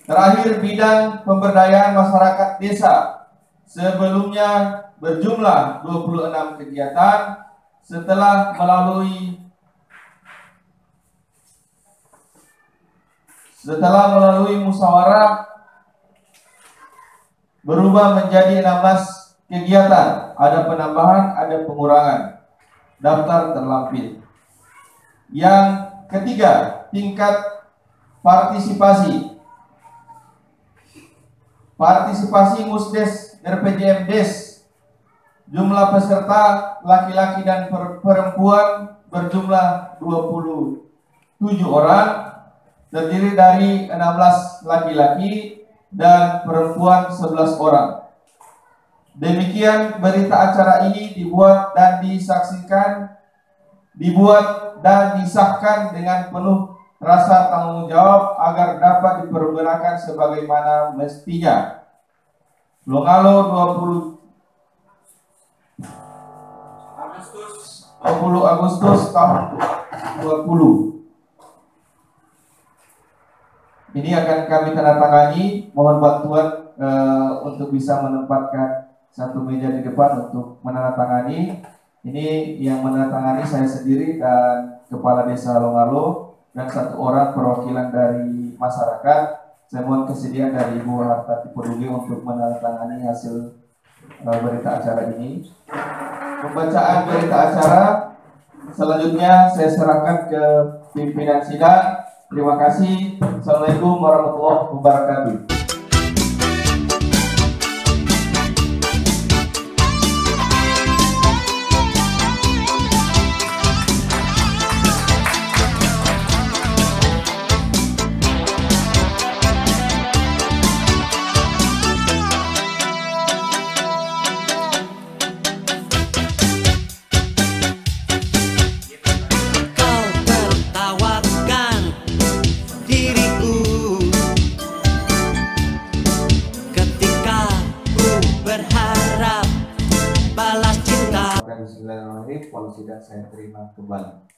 Terakhir, bidang pemberdayaan masyarakat desa. Sebelumnya berjumlah 26 kegiatan. Setelah melalui musyawarah berubah menjadi 16 kegiatan. Ada penambahan, ada pengurangan. Daftar terlampir. Yang ketiga, tingkat partisipasi. Partisipasi Musdes RPJMDes. Jumlah peserta laki-laki dan perempuan berjumlah 27 orang. Terdiri dari 16 laki-laki dan perempuan 11 orang. Demikian berita acara ini dibuat dan disahkan dengan penuh rasa tanggung jawab agar dapat dipergunakan sebagaimana mestinya. Lungalo 20 Agustus tahun 2020. Ini akan kami tanda tangani. Mohon bantuan untuk bisa menempatkan satu meja di depan untuk menandatangani. Ini yang menandatangani saya sendiri dan Kepala Desa Longalo dan 1 orang perwakilan dari masyarakat. Saya mohon kesediaan dari Ibu Hartati Peduli untuk menandatangani hasil berita acara ini. Pembacaan berita acara selanjutnya saya serahkan ke pimpinan sidang. Terima kasih. Assalamualaikum warahmatullahi wabarakatuh. Sidang saya terima kembali.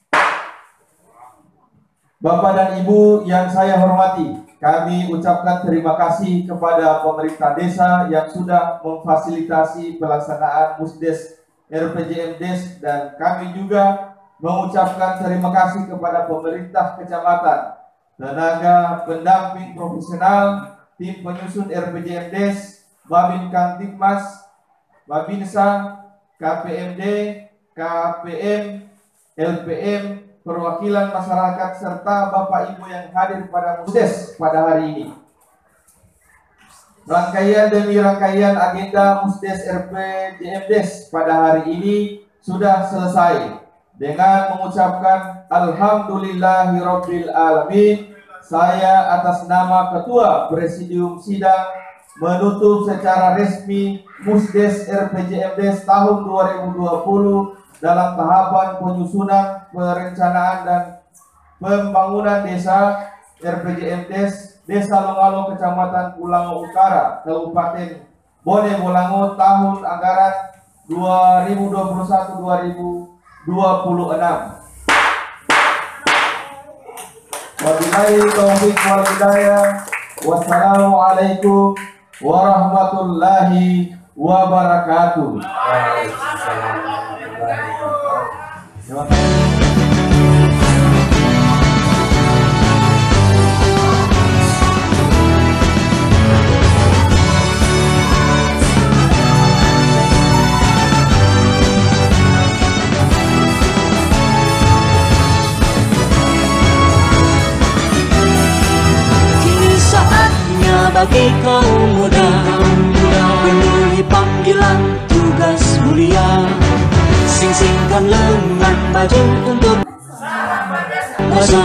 Bapak dan Ibu yang saya hormati, kami ucapkan terima kasih kepada pemerintah desa yang sudah memfasilitasi pelaksanaan Musdes RPJMdes, dan kami juga mengucapkan terima kasih kepada pemerintah kecamatan, tenaga pendamping profesional, tim penyusun RPJMdes, Babin Kantipmas, Babinsa, KPMD, KPM, LPM, perwakilan masyarakat, serta Bapak Ibu yang hadir pada Musdes pada hari ini. Rangkaian demi rangkaian agenda Musdes RPJMdes pada hari ini sudah selesai dengan mengucapkan Alhamdulillahirabbil alamin. Saya atas nama Ketua Presidium Sidang menutup secara resmi Musdes RPJMdes tahun 2020 dalam tahapan penyusunan, perencanaan, dan pembangunan desa RPJMdes Desa Longalo, Kecamatan Pulango Utara, Kabupaten Bone Bolango, tahun anggaran 2021-2026. Wabillahi taufiq wal hidayah. Wassalamualaikum warahmatullahi wabarakatuh. Terima kasih. Kini saatnya bagi kaum muda penuhi panggilan tugas mulia, sing-singkan lengan baju untuk masa